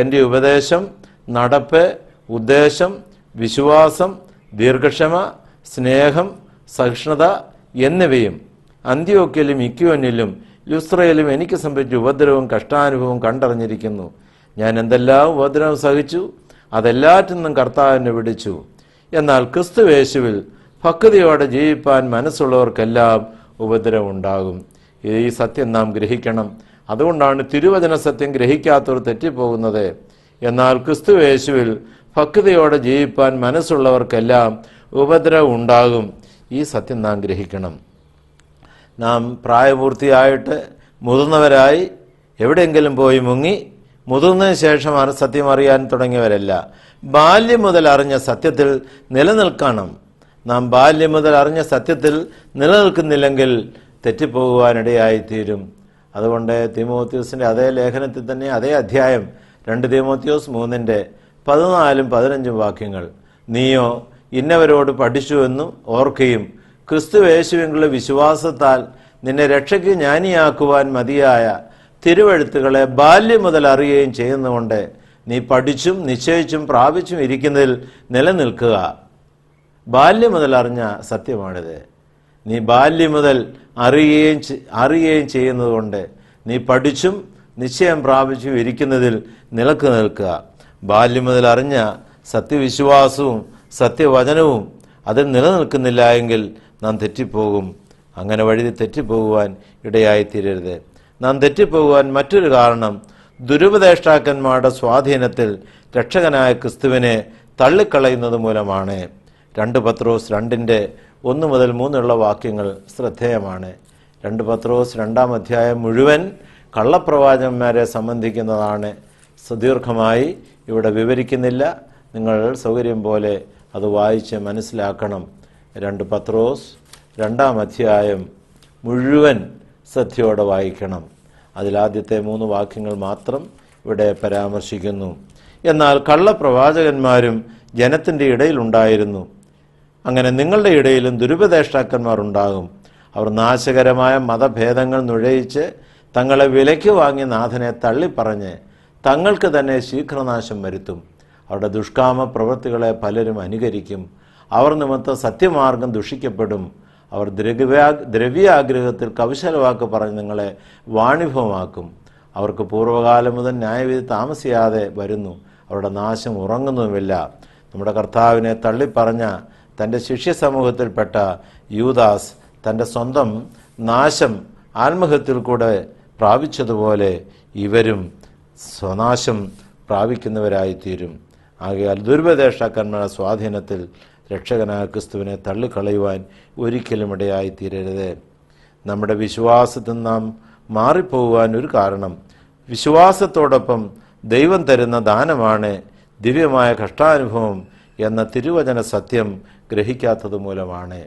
[SPEAKER 1] എൻ്റെ ഉപദേശം, നടപ്പ്, ഉദ്ദേശം, വിശ്വാസം, ദീർഘക്ഷമ, സ്നേഹം, സഹിഷ്ണുത എന്നിവയും അന്ത്യോക്യയിലും ഇക്യോനിലും ലുസ്ത്രയിലും എനിക്ക് സംഭവിച്ച ഉപദ്രവവും കഷ്ടാനുഭവവും കണ്ടറിഞ്ഞിരിക്കുന്നു. ഞാൻ എന്തെല്ലാം ഉപദ്രവം സഹിച്ചു, അതെല്ലാറ്റിൽ നിന്നും കർത്താവിനെ വിടിച്ചു. എന്നാൽ ക്രിസ്തുയേശുവിൽ ഭക്തിയോടെ ജീവിപ്പാൻ മനസ്സുള്ളവർക്കെല്ലാം ഉപദ്രവം ഉണ്ടാകും. ഈ സത്യം നാം ഗ്രഹിക്കണം. അതുകൊണ്ടാണ് തിരുവചന സത്യം ഗ്രഹിക്കാത്തവർ തെറ്റിപ്പോകുന്നത്. എന്നാൽ ക്രിസ്തുയേശുവിൽ ഭക്തിയോടെ ജീവിപ്പാൻ മനസ്സുള്ളവർക്കെല്ലാം ഉപദ്രവം ഉണ്ടാകും. ഈ സത്യം നാം ഗ്രഹിക്കണം. നാം പ്രായപൂർത്തിയായിട്ട് മുതിർന്നവരായി എവിടെയെങ്കിലും പോയി മുങ്ങി മുതിർന്നതിന് ശേഷം സത്യം അറിയാൻ തുടങ്ങിയവരല്ല. ബാല്യം മുതൽ അറിഞ്ഞ സത്യത്തിൽ നിലനിൽക്കണം. നാം ബാല്യം മുതൽ അറിഞ്ഞ സത്യത്തിൽ നിലനിൽക്കുന്നില്ലെങ്കിൽ തെറ്റിപ്പോകുവാനിടയായിത്തീരും. അതുകൊണ്ട് തീമോത്തിയോസിന്റെ അതേ ലേഖനത്തിൽ തന്നെ അതേ അധ്യായം 2 തീമോത്തിയോസ് 3:14-15 വാക്യങ്ങൾ, നീയോ ഇന്നവരോട് പഠിച്ചുവെന്നും ഓർക്കുകയും ക്രിസ്തുയേശുവിലുള്ള വിശ്വാസത്താൽ നിന്നെ രക്ഷയ്ക്ക് ജ്ഞാനിയാക്കുവാൻ മതിയായ തിരുവെഴുത്തുകളെ ബാല്യം മുതൽ അറിയുകയും ചെയ്യുന്നതുകൊണ്ട് നീ പഠിച്ചും നിശ്ചയിച്ചും പ്രാപിച്ചും ഇരിക്കുന്നതിൽ നിലനിൽക്കുക. ബാല്യം മുതൽ അറിഞ്ഞ സത്യമാണിത്. നീ ബാല്യം മുതൽ അറിയുകയും ചെയ്യുന്നതുകൊണ്ട് നീ പഠിച്ചും നിശ്ചയം പ്രാപിച്ചും ഇരിക്കുന്നതിൽ നിൽക്കുക. ബാല്യം മുതൽ അറിഞ്ഞ സത്യവിശ്വാസവും സത്യവചനവും അതിൽ നിലനിൽക്കുന്നില്ല എങ്കിൽ നാം തെറ്റിപ്പോകും. അങ്ങനെ വഴി തെറ്റിപ്പോകുവാൻ ഇടയായിത്തീരരുത്. നാം തെറ്റിപ്പോകുവാൻ മറ്റൊരു കാരണം ദുരുപദേഷ്ടാക്കന്മാരുടെ സ്വാധീനത്തിൽ രക്ഷകനായ ക്രിസ്തുവിനെ തള്ളിക്കളയുന്നത് മൂലമാണ്. 2 പത്രോസ് 2:1-3 വാക്യങ്ങൾ ശ്രദ്ധേയമാണ്. 2 പത്രോസ് 2 അധ്യായം മുഴുവൻ കള്ളപ്രവാചകന്മാരെ സംബന്ധിക്കുന്നതാണ്. സുദീർഘമായി ഇവിടെ വിവരിക്കുന്നില്ല. നിങ്ങൾ സൗകര്യം പോലെ അത് വായിച്ച് മനസ്സിലാക്കണം. 2 പത്രോസ് 2 അധ്യായം മുഴുവൻ ശ്രദ്ധയോടെ വായിക്കണം. അതിലാദ്യത്തെ 3 വാക്യങ്ങൾ മാത്രം ഇവിടെ പരാമർശിക്കുന്നു. എന്നാൽ കള്ളപ്രവാചകന്മാരും ജനത്തിൻ്റെ ഇടയിലുണ്ടായിരുന്നു. അങ്ങനെ നിങ്ങളുടെ ഇടയിലും ദുരുപദേഷ്ടാക്കന്മാർ ഉണ്ടാകും. അവർ നാശകരമായ മതഭേദങ്ങൾ നുഴയിച്ച് തങ്ങളെ വിലയ്ക്ക് വാങ്ങിയ നാഥനെ തള്ളിപ്പറഞ്ഞ് തങ്ങൾക്ക് തന്നെ ശീഘ്രനാശം വരുത്തും. അവരുടെ ദുഷ്കാമ പ്രവൃത്തികളെ പലരും അനുകരിക്കും. അവർ നിമിത്തം സത്യമാർഗം ദുഷിക്കപ്പെടും. അവർ ദ്രവ്യാഗ്രഹത്തിൽ കൗശലവാക്ക് പറഞ്ഞ് നിങ്ങളെ വാണിഭമാക്കും. അവർക്ക് പൂർവ്വകാലം മുതൽ ന്യായവിധി താമസിയാതെ വരുന്നു. അവരുടെ നാശം ഉറങ്ങുന്നുമില്ല. നമ്മുടെ കർത്താവിനെ തള്ളിപ്പറഞ്ഞ തൻ്റെ ശിഷ്യ സമൂഹത്തിൽപ്പെട്ട യൂദാസ് തൻ്റെ സ്വന്തം നാശം ആത്മഹത്യയിൽ കൂടെ പ്രാപിച്ചതുപോലെ ഇവരും സ്വനാശം പ്രാപിക്കുന്നവരായിത്തീരും. ആകയാൽ ദുരുപദേഷ്ടാക്കന്മാരുടെ സ്വാധീനത്തിൽ രക്ഷകനായ ക്രിസ്തുവിനെ തള്ളിക്കളയുവാൻ ഒരിക്കലും ഇടയായിത്തീരരുത്. നമ്മുടെ വിശ്വാസത്തിൽ നാം മാറിപ്പോകുവാൻ ഒരു കാരണം വിശ്വാസത്തോടൊപ്പം ദൈവം തരുന്ന ദാനമാണ് ദിവ്യമായ കഷ്ടാനുഭവം എന്ന തിരുവചന സത്യം ഗ്രഹിക്കാത്തത് മൂലമാണ്.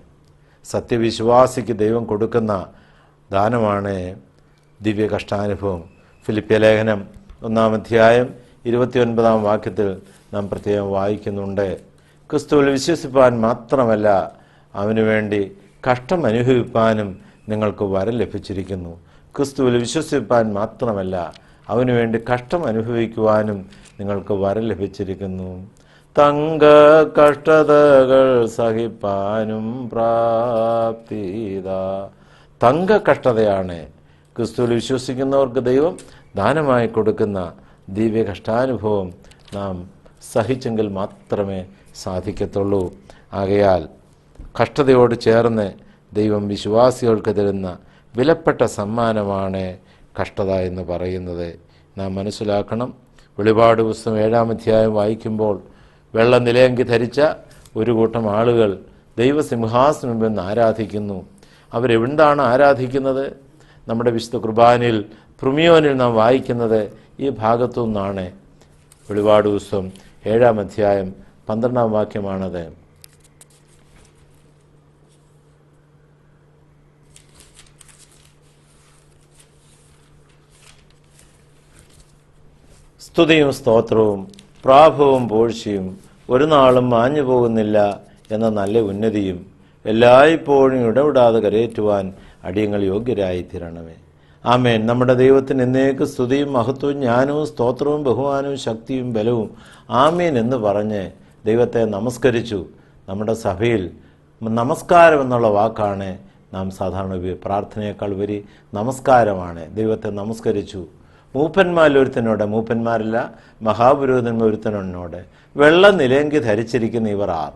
[SPEAKER 1] സത്യവിശ്വാസിക്ക് ദൈവം കൊടുക്കുന്ന ദാനമാണ് ദിവ്യ കഷ്ടാനുഭവം. ഫിലിപ്പിയ ലേഖനം 1 അധ്യായം 29 വാക്യത്തിൽ നാം പ്രത്യേകം വായിക്കുന്നുണ്ട്, ക്രിസ്തുവിൽ വിശ്വസിപ്പാൻ മാത്രമല്ല അവനു വേണ്ടി കഷ്ടം അനുഭവിപ്പാനും നിങ്ങൾക്ക് വരം ലഭിച്ചിരിക്കുന്നു. ക്രിസ്തുവിൽ വിശ്വസിപ്പാൻ മാത്രമല്ല അവനു വേണ്ടി കഷ്ടം അനുഭവിക്കുവാനും നിങ്ങൾക്ക് വരം ലഭിച്ചിരിക്കുന്നു. തങ്ക കഷ്ടതകൾ സഹിപ്പാനും പ്രാപ്തിത. തങ്ക കഷ്ടതയാണ് ക്രിസ്തുവിൽ വിശ്വസിക്കുന്നവർക്ക് ദൈവം ദാനമായി കൊടുക്കുന്ന ദിവ്യ കഷ്ടാനുഭവം നാം സഹിച്ചെങ്കിൽ മാത്രമേ സാധിക്കത്തുള്ളൂ. ആകയാൽ കഷ്ടതയോട് ചേർന്ന് ദൈവം വിശ്വാസികൾക്ക് തരുന്ന വിലപ്പെട്ട സമ്മാനമാണ് കഷ്ടത എന്ന് പറയുന്നത് നാം മനസ്സിലാക്കണം. വെളിപാട് പുസ്തകം 7 അധ്യായം വായിക്കുമ്പോൾ വെള്ള നിലയങ്കി ധരിച്ച ഒരു കൂട്ടം ആളുകൾ ദൈവസിംഹാസനം മുൻപിൽ ആരാധിക്കുന്നു. അവരെവിടാണ് ആരാധിക്കുന്നത്? നമ്മുടെ വിശുദ്ധ കുർബാനയിൽ പ്രുമിയോനിൽ നാം വായിക്കുന്നത് ഈ ഭാഗത്തു നിന്നാണ്. വെളിപാട് പുസ്തകം 7 അധ്യായം 12 വാക്യമാണത്. സ്തുതിയും സ്തോത്രവും പ്രാഭവും പോഴ്ചയും ഒരു നാളും മാഞ്ഞു പോകുന്നില്ല എന്ന നല്ല ഉന്നതിയും എല്ലായ്പ്പോഴും ഇടവിടാതെ കരയേറ്റുവാൻ അടിയങ്ങൾ യോഗ്യരായിത്തീരണമേ. ആമേൻ. നമ്മുടെ ദൈവത്തിന് എന്നേക്ക് സ്തുതിയും മഹത്വവും ജ്ഞാനവും സ്തോത്രവും ബഹുമാനവും ശക്തിയും ബലവും ആമേൻ എന്ന് പറഞ്ഞ് ദൈവത്തെ നമസ്കരിച്ചു. നമ്മുടെ സഭയിൽ നമസ്കാരം എന്നുള്ള വാക്കാണ് നാം സാധാരണ പ്രാർത്ഥനയേക്കാൾ ഉപരി നമസ്കാരമാണ്. ദൈവത്തെ നമസ്കരിച്ചു. മൂപ്പന്മാരിലൊരുത്തനോട്, മൂപ്പന്മാരില്ല മഹാപുരോഹിതന്മാരൊരുത്തനോട് വെള്ള നിലയങ്കി ധരിച്ചിരിക്കുന്ന ഇവർ ആർ?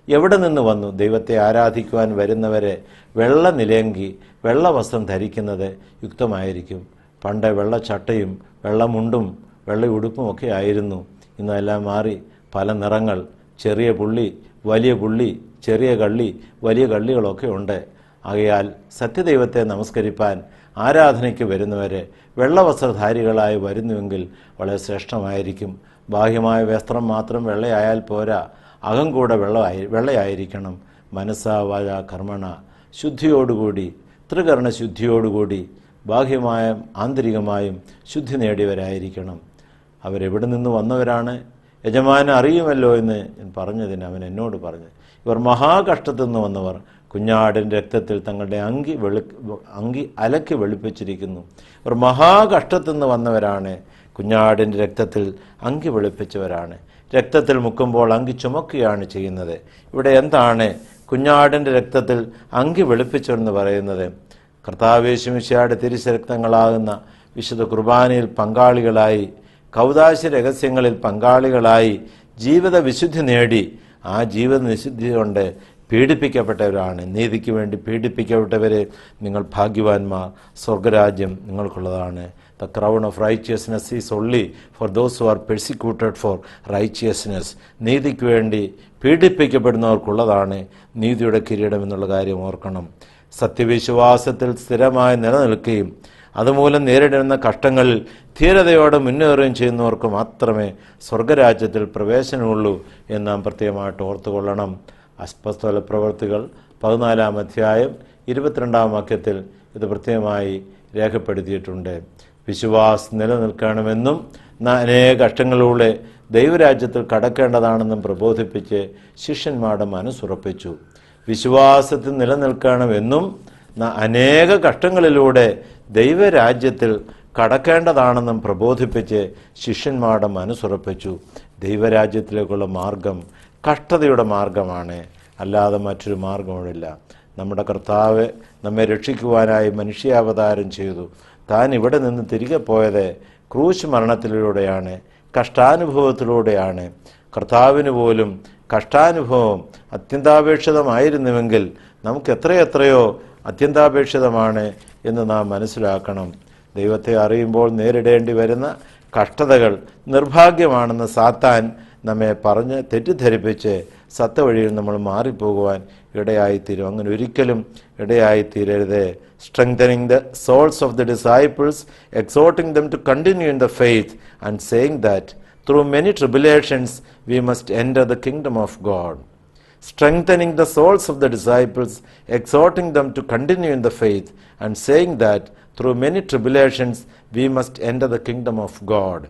[SPEAKER 1] എവിടെ നിന്ന് വന്നു? ദൈവത്തെ ആരാധിക്കുവാൻ വരുന്നവരെ വെള്ള നിലയങ്കി വെള്ള വസ്ത്രം ധരിക്കുന്നത് യുക്തമായിരിക്കും. പണ്ട് വെള്ളച്ചട്ടയും വെള്ളമുണ്ടും വെള്ള ഉടുപ്പും ഒക്കെ ആയിരുന്നു. ഇന്നെല്ലാം മാറി പല നിറങ്ങൾ, ചെറിയ പുള്ളി, വലിയ പുള്ളി, ചെറിയ കള്ളി, വലിയ കള്ളികളൊക്കെ ഉണ്ട്. ആകയാൽ സത്യദൈവത്തെ നമസ്കരിപ്പാൻ ആരാധനയ്ക്ക് വരുന്നവരെ വെള്ളവസ്ത്രധാരികളായി വരുന്നുവെങ്കിൽ വളരെ ശ്രേഷ്ഠമായിരിക്കും. ബാഹ്യമായ വസ്ത്രം മാത്രം വെള്ളയായാൽ പോരാ, അകം കൂടെ വെള്ളയായിരിക്കണം. മനസ്സാ വാച കർമ്മണ ശുദ്ധിയോടുകൂടി, ത്രികരണ ശുദ്ധിയോടുകൂടി ബാഹ്യമായ ആന്തരികമായും ശുദ്ധി നേടിയവരായിരിക്കണം. അവരെവിടെ നിന്ന് വന്നവരാണ്? യജമാനെ അറിയുമല്ലോ എന്ന് ഞാൻ പറഞ്ഞതിന് അവൻ എന്നോട് പറഞ്ഞു, ഇവർ മഹാകഷ്ടത്തിൽ നിന്ന് വന്നവർ, കുഞ്ഞാടിൻ്റെ രക്തത്തിൽ തങ്ങളുടെ അങ്കി അലക്കി വെളുപ്പിച്ചിരിക്കുന്നു. ഇവർ മഹാകഷ്ടത്തിൽ നിന്ന് വന്നവരാണ്, കുഞ്ഞാടിൻ്റെ രക്തത്തിൽ അങ്കി വെളുപ്പിച്ചവരാണ്. രക്തത്തിൽ മുക്കുമ്പോൾ അങ്കി ചുമക്കുകയാണ് ചെയ്യുന്നത്. ഇവിടെ എന്താണ് കുഞ്ഞാടിൻ്റെ രക്തത്തിൽ അങ്കി വെളുപ്പിച്ചവരെന്ന് പറയുന്നത്? കർത്താവേശുമിശിഹായുടെ തിരുശരക്തങ്ങളാകുന്ന വിശുദ്ധ കുർബാനയിൽ പങ്കാളികളായി, കൗദാശ രഹസ്യങ്ങളിൽ പങ്കാളികളായി ജീവിത വിശുദ്ധി നേടി, ആ ജീവിത വിശുദ്ധി കൊണ്ട് പീഡിപ്പിക്കപ്പെട്ടവരാണ്. നീതിക്ക് വേണ്ടി പീഡിപ്പിക്കപ്പെട്ടവരെ നിങ്ങൾ ഭാഗ്യവാന്മാർ, സ്വർഗരാജ്യം നിങ്ങൾക്കുള്ളതാണ്. The crown of righteousness is only for those who are persecuted for righteousness. നീതിക്ക് വേണ്ടി പീഡിപ്പിക്കപ്പെടുന്നവർക്കുള്ളതാണ് നീതിയുടെ കിരീടം എന്നുള്ള കാര്യം ഓർക്കണം. സത്യവിശ്വാസത്തിൽ സ്ഥിരമായി നിലനിൽക്കുകയും അതുമൂലം നേരിടുന്ന കഷ്ടങ്ങളിൽ ധീരതയോടെ മുന്നേറുകയും ചെയ്യുന്നവർക്ക് മാത്രമേ സ്വർഗരാജ്യത്തിൽ പ്രവേശനമുള്ളൂ എന്ന് നാം പ്രത്യേകമായിട്ട് ഓർത്തുകൊള്ളണം. അപ്പോസ്തല പ്രവൃത്തികൾ 14-ാം അധ്യായം 22-ാം വാക്യത്തിൽ ഇത് പ്രത്യേകമായി രേഖപ്പെടുത്തിയിട്ടുണ്ട്. വിശ്വാസം നിലനിൽക്കണമെന്നും അനേക കഷ്ടങ്ങളിലൂടെ ദൈവരാജ്യത്തിൽ കടക്കേണ്ടതാണെന്നും പ്രബോധിപ്പിച്ച് ശിഷ്യന്മാരുടെ മനസ്സുറപ്പിച്ചു. വിശ്വാസത്തിൽ നിലനിൽക്കണമെന്നും അനേക കഷ്ടങ്ങളിലൂടെ ദൈവരാജ്യത്തിൽ കടക്കേണ്ടതാണെന്നും പ്രബോധിപ്പിച്ച് ശിഷ്യന്മാരുടെ മനസ്സുറപ്പിച്ചു. ദൈവരാജ്യത്തിലേക്കുള്ള മാർഗം കഷ്ടതയുടെ മാർഗമാണ്, അല്ലാതെ മറ്റൊരു മാർഗമില്ല. നമ്മുടെ കർത്താവ് നമ്മെ രക്ഷിക്കുവാനായി മനുഷ്യാവതാരം ചെയ്തു. താൻ ഇവിടെ നിന്ന് തിരികെ പോയത് ക്രൂശ് മരണത്തിലൂടെയാണ്, കഷ്ടാനുഭവത്തിലൂടെയാണ്. കർത്താവിന് പോലും കഷ്ടാനുഭവം അത്യന്താപേക്ഷിതമായിരുന്നുവെങ്കിൽ നമുക്ക് എത്രയെത്രയോ അത്യന്താപേക്ഷിതമാണ് എന്ന് നാം മനസ്സിലാക്കണം. ദൈവത്തെ അറിയുമ്പോൾ നേരിടേണ്ടി വരുന്ന കഷ്ടതകൾ നിർഭാഗ്യമാണെന്ന് സാത്താൻ നമ്മെ പറഞ്ഞ് തെറ്റിദ്ധരിപ്പിച്ച് സത്യവഴിയിൽ നമ്മൾ മാറിപ്പോകുവാൻ ഇടയായിത്തീരും. അങ്ങനെ ഒരിക്കലും ഇടയായിത്തീരരുത്. Strengthening the souls of the disciples, exhorting them to continue in the faith, and saying that through many tribulations we must enter the kingdom of God. Strengthening the souls of the disciples, exhorting them to continue in the faith, and saying that through many tribulations we must enter the kingdom of God.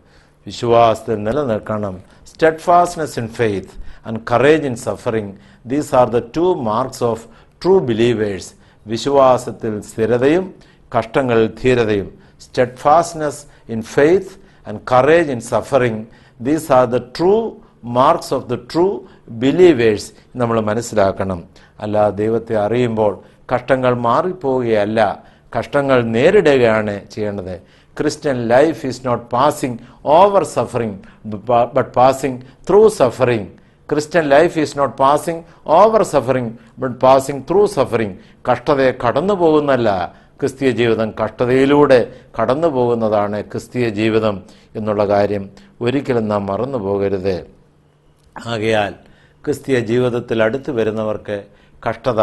[SPEAKER 1] വിശ്വാസത്തിൽ നിലനിൽക്കണം. Steadfastness in faith and courage in suffering, these are the two marks of true believers. വിശ്വാസത്തിൽ സ്ഥിരതയും കഷ്ടങ്ങളിൽ ധീരതയും. Steadfastness in faith and courage in suffering, these are the true marks of the true believers. നമ്മൾ മനസ്സിലാക്കണം. അല്ല, ദൈവത്തെ അറിയുമ്പോൾ കഷ്ടങ്ങൾ മാറിപ്പോവുകയല്ല, കഷ്ടങ്ങൾ നേരിടുകയാണ് ചെയ്യേണ്ടത്. Christian life is not passing over suffering but passing through suffering. Christian life is not passing over suffering but passing through suffering. കഷ്ടതയെ കടന്നു പോകുന്നല്ല ക്രിസ്തീയ ജീവിതം, കഷ്ടതയിലൂടെ കടന്നു പോകുന്നതാണ് ക്രിസ്തീയ ജീവിതം എന്നുള്ള കാര്യം ഒരിക്കലും നാം മറന്നു പോകരുത്. ആകയാൽ ക്രിസ്തീയ ജീവിതത്തിൽ അടുത്ത് വരുന്നവർക്ക് കഷ്ടത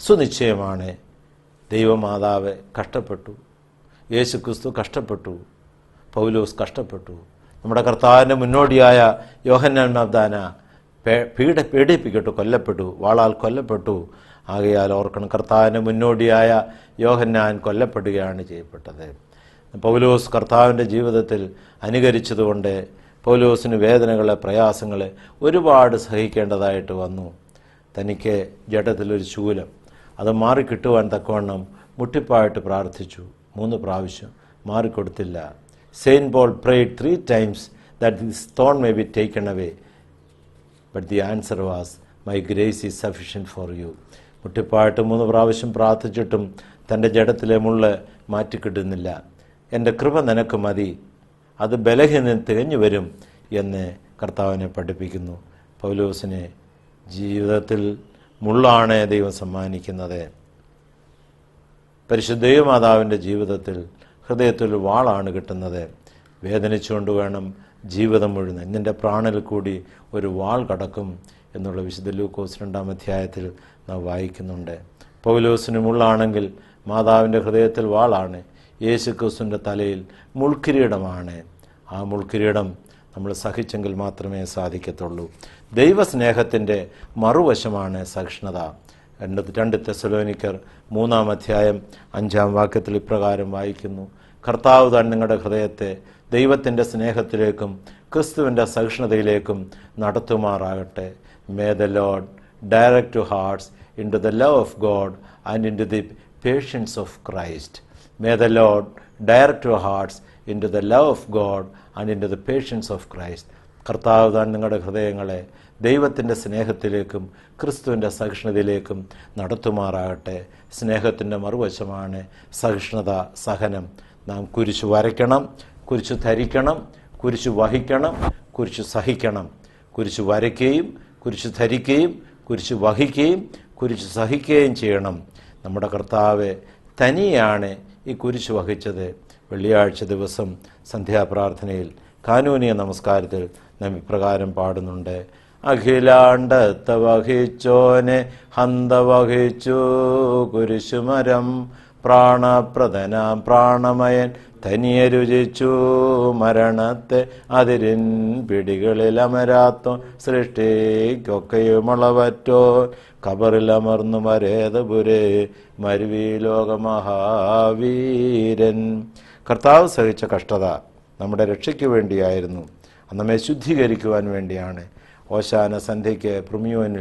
[SPEAKER 1] സുനിശ്ചയമാണ്. ദൈവമാതാവ് കഷ്ടപ്പെട്ടു, യേശു ക്രിസ്തു കഷ്ടപ്പെട്ടു, പൗലോസ് കഷ്ടപ്പെട്ടു, നമ്മുടെ കർത്താവിൻ്റെ മുന്നോടിയായ യോഹന്നാൻ മാർദാന പീഡിപ്പിക്കപ്പെട്ടു, കൊല്ലപ്പെട്ടു, വാളാൽ കൊല്ലപ്പെട്ടു. ആകയാൽ ഓർക്കണം, കർത്താവിൻ്റെ മുന്നോടിയായ യോഹന്നാൻ കൊല്ലപ്പെടുകയാണ് ചെയ്യപ്പെട്ടത്. പൗലോസ് കർത്താവിൻ്റെ ജീവിതത്തിൽ അനുകരിച്ചതുകൊണ്ട് പൗലോസിന് വേദനകളെ, പ്രയാസങ്ങളെ ഒരുപാട് സഹിക്കേണ്ടതായിട്ട് വന്നു. തനിക്ക് ജഡത്തിലൊരു ശൂലം, അത് മാറിക്കിട്ടുവാൻ തക്കവണ്ണം മുട്ടിപ്പായിട്ട് പ്രാർത്ഥിച്ചു. 3 പ്രാവശ്യം മാറിക്കൊടുത്തില്ല. Saint Paul prayed 3 times that this thorn may be taken away. But the answer was, my grace is sufficient for you. മുട്ടിപ്പായിട്ട് 3 പ്രാവശ്യം പ്രാർത്ഥിച്ചിട്ടും തൻ്റെ ജഡത്തിലെ മുള്ള് മാറ്റിക്കിട്ടുന്നില്ല. എൻ്റെ കൃപ നിനക്ക് മതി, അത് ബലഹീനന് തികഞ്ഞു വരും എന്ന് കർത്താവിനെ പഠിപ്പിക്കുന്നു. പൗലോസിനെ ജീവിതത്തിൽ മുള്ളാണ് ദൈവം സമ്മാനിക്കുന്നത്. പരിശുദ്ധ ദൈവമാതാവിൻ്റെ ജീവിതത്തിൽ ഹൃദയത്തിൽ വാളാണ് കിട്ടുന്നത്. വേദനിച്ചുകൊണ്ട് വേണം ജീവിതം മുഴുവൻ. നിന്റെ പ്രാണനിൽ കൂടി ഒരു വാൾ കടക്കും എന്നുള്ള വിശുദ്ധ ലൂക്കോസ് 2-ാം അധ്യായത്തിൽ നാം വായിക്കുന്നുണ്ട്. പൗലോസിന് മുള്ളാണെങ്കിൽ മാതാവിൻ്റെ ഹൃദയത്തിൽ വാളാണ്. യേശു ക്രിസ്തുവിൻ്റെ തലയിൽ മുൾക്കിരീടമാണ്. ആ മുൾക്കിരീടം നമ്മൾ സഹിച്ചെങ്കിൽ മാത്രമേ സാധിക്കത്തുള്ളൂ. ദൈവസ്നേഹത്തിൻ്റെ മറുവശമാണ് സഹിഷ്ണുത. 2 തെസ്സലോനിക്കർ 3-ാം അധ്യായം 5-ാം വാക്യത്തിൽ ഇപ്രകാരം വായിക്കുന്നു: കർത്താവ് താൻ നിങ്ങളുടെ ഹൃദയത്തെ ദൈവത്തിൻ്റെ സ്നേഹത്തിലേക്കും ക്രിസ്തുവിൻ്റെ സഹിഷ്ണുതയിലേക്കും നടത്തുമാറാകട്ടെ. May the Lord direct to hearts into the love of God and into the patience of Christ. May the Lord direct to hearts into the love of God and into the patience of Christ. കർത്താവ് താൻ നിങ്ങളുടെ ഹൃദയങ്ങളെ ദൈവത്തിൻ്റെ സ്നേഹത്തിലേക്കും ക്രിസ്തുവിൻ്റെ സഹിഷ്ണുതയിലേക്കും നടത്തുമാറാകട്ടെ. സ്നേഹത്തിൻ്റെ മറുവശമാണ് സഹിഷ്ണുത, സഹനം. നാം കുരിശ് വരയ്ക്കണം, കുരിശ് ധരിക്കണം, കുരിശ് വഹിക്കണം, കുരിശ് സഹിക്കണം. കുരിശ് വരയ്ക്കുകയും കുരിശ് ധരിക്കുകയും കുരിശ് വഹിക്കുകയും കുരിശ് സഹിക്കുകയും ചെയ്യണം. നമ്മുടെ കർത്താവ് തനിയാണ് ഈ കുരിശ് വഹിച്ചത്. വെള്ളിയാഴ്ച ദിവസം സന്ധ്യാപ്രാർത്ഥനയിൽ കാനൂനിക നമസ്കാരത്തിൽ നാം ഇപ്രകാരം പാടുന്നുണ്ട്: അഖിലാണ്ടത്തെ വഹിച്ചോനെ ഹന്ത വഹിച്ചു കുരിശുമരം, പ്രാണപ്രദനാം പ്രാണമയൻ തനിയെ രുചിച്ചു മരണത്തെ, അതിരിൻ പിടികളിൽ അമരാത്തോ സൃഷ്ടിക്കൊക്കെയുമളവറ്റോ, ഖബറിലമർന്നു മരേതപുരേ മരുവി ലോകമഹാവീരൻ. കർത്താവ് സഹിച്ച കഷ്ടത നമ്മുടെ രക്ഷയ്ക്ക് വേണ്ടിയായിരുന്നു, നമ്മെ ശുദ്ധീകരിക്കുവാൻ വേണ്ടിയാണ്. ഓശാന സന്ധ്യയ്ക്ക് പ്രുമിയോൻ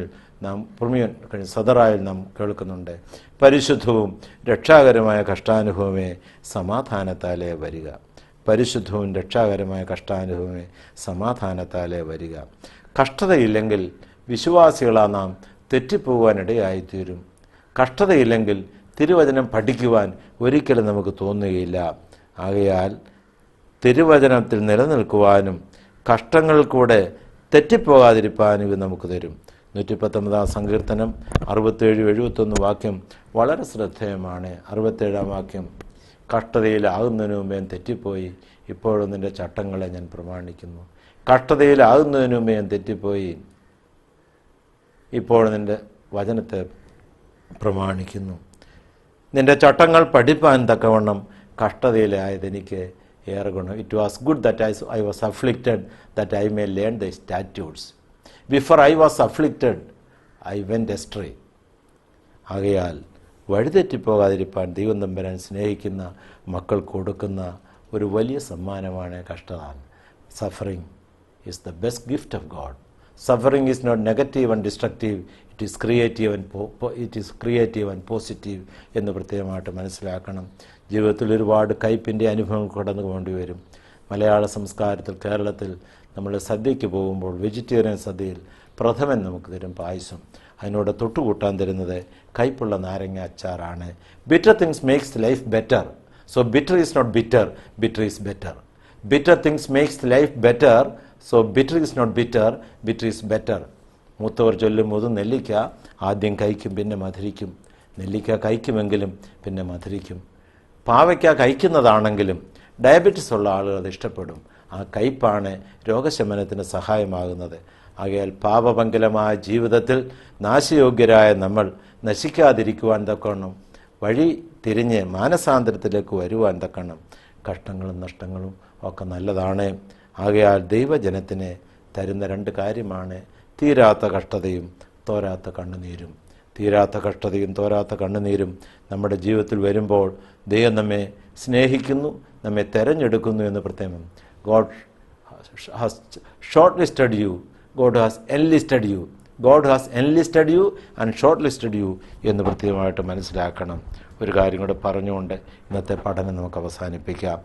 [SPEAKER 1] സദറായിൽ നാം കേൾക്കുന്നുണ്ട്: പരിശുദ്ധവും രക്ഷാകരമായ കഷ്ടാനുഭവമേ സമാധാനത്താലേ വരിക. പരിശുദ്ധവും രക്ഷാകരമായ കഷ്ടാനുഭവമേ സമാധാനത്താലേ വരിക. കഷ്ടതയില്ലെങ്കിൽ വിശ്വാസികളാ നാം തെറ്റിപ്പോകാനിടയായിത്തീരും. കഷ്ടതയില്ലെങ്കിൽ തിരുവചനം പഠിക്കുവാൻ ഒരിക്കലും നമുക്ക് തോന്നുകയില്ല. ആകയാൽ തിരുവചനത്തിൽ നിലനിൽക്കുവാനും കഷ്ടങ്ങൾ കൂടെ തെറ്റിപ്പോകാതിരിക്കാനും ഇത് നമുക്ക് തരും. 119 സങ്കീർത്തനം 67-71 വാക്യം വളരെ ശ്രദ്ധേയമാണ്. 67 വാക്യം: കഷ്ടതയിലാകുന്നതിന് മുമ്പേ ഞാൻ തെറ്റിപ്പോയി, ഇപ്പോഴും നിൻ്റെ ചട്ടങ്ങളെ ഞാൻ പ്രമാണിക്കുന്നു. കഷ്ടതയിലാകുന്നതിന് മുമ്പേ ഞാൻ തെറ്റിപ്പോയി, ഇപ്പോൾ നിൻ്റെ വചനത്തെ പ്രമാണിക്കുന്നു. നിൻ്റെ ചട്ടങ്ങൾ പഠിപ്പാൻ തക്കവണ്ണം കഷ്ടതയിലായതെനിക്ക് ഏറെ ഗുണം. It was good that I was afflicted that I may learn the statutes. Before I was afflicted I went astray. ആകയാൽ വഴിതെറ്റിപ്പോകാതിരിക്കാൻ ദൈവം തമ്പുരാൻ സ്നേഹിക്കുന്ന മക്കൾക്ക് കൊടുക്കുന്ന ഒരു വലിയ സമ്മാനമാണ് കഷ്ടത. Suffering is the best gift of God. Suffering is not negative and destructive, it is creative and positive എന്ന് പ്രത്യേകമായിട്ട് മനസ്സിലാക്കണം. ജീവിതത്തിൽ ഒരുപാട് കയ്പിൻ്റെ അനുഭവങ്ങൾ കടന്നു പോകേണ്ടി വരും. മലയാള സംസ്കാരത്തിൽ, കേരളത്തിൽ നമ്മൾ സദ്യയ്ക്ക് പോകുമ്പോൾ വെജിറ്റേറിയൻ സദ്യയിൽ പ്രഥമൻ നമുക്ക് തരും പായസം. അതിനോട് തൊട്ടുകൂട്ടാൻ തരുന്നത് കയ്പുള്ള നാരങ്ങ അച്ചാറാണ്. Bitter things makes life better. So bitter is not bitter, bitter is better. Bitter things makes life better. So bitter is not bitter, bitter is better. മൂത്തവർ ചൊല്ലും: മുതു നെല്ലിക്ക ആദ്യം കഴിക്കും പിന്നെ മധുരിക്കും. നെല്ലിക്ക കഴിക്കുമെങ്കിലും പിന്നെ മധുരിക്കും. പാവയ്ക്ക കഴിക്കുന്നതാണെങ്കിലും ഡയബറ്റിസ് ഉള്ള ആളുകൾ അത് ഇഷ്ടപ്പെടും. ആ കയ്പാണ് രോഗശമനത്തിന് സഹായമാകുന്നത്. ആകയാൽ പാപമംഗലമായ ജീവിതത്തിൽ നാശയോഗ്യരായ നമ്മൾ നശിക്കാതിരിക്കുവാൻ തക്കവണ്ണം, വഴി തിരിഞ്ഞ് മാനസാന്തരത്തിലേക്ക് വരുവാൻ തക്കവണ്ണം കഷ്ടങ്ങളും നഷ്ടങ്ങളും ഒക്കെ നല്ലതാണ്. ആകയാൽ ദൈവജനത്തിന് തരുന്ന 2 കാര്യമാണ് തീരാത്ത കഷ്ടതയും തോരാത്ത കണ്ണുനീരും. തീരാത്ത കഷ്ടതയും തോരാത്ത കണ്ണുനീരും നമ്മുടെ ജീവിതത്തിൽ വരുമ്പോൾ ദൈവം നമ്മെ സ്നേഹിക്കുന്നു, നമ്മെ തെരഞ്ഞെടുക്കുന്നു എന്ന് പ്രത്യേകം. God has shortlisted you. God has enlisted you. God has enlisted you and shortlisted you എന്ന് പ്രത്യേകമായിട്ട് മനസ്സിലാക്കണം. ഒരു കാര്യം കൂടെ പറഞ്ഞുകൊണ്ട് ഇന്നത്തെ പഠനം നമുക്ക് അവസാനിപ്പിക്കാം.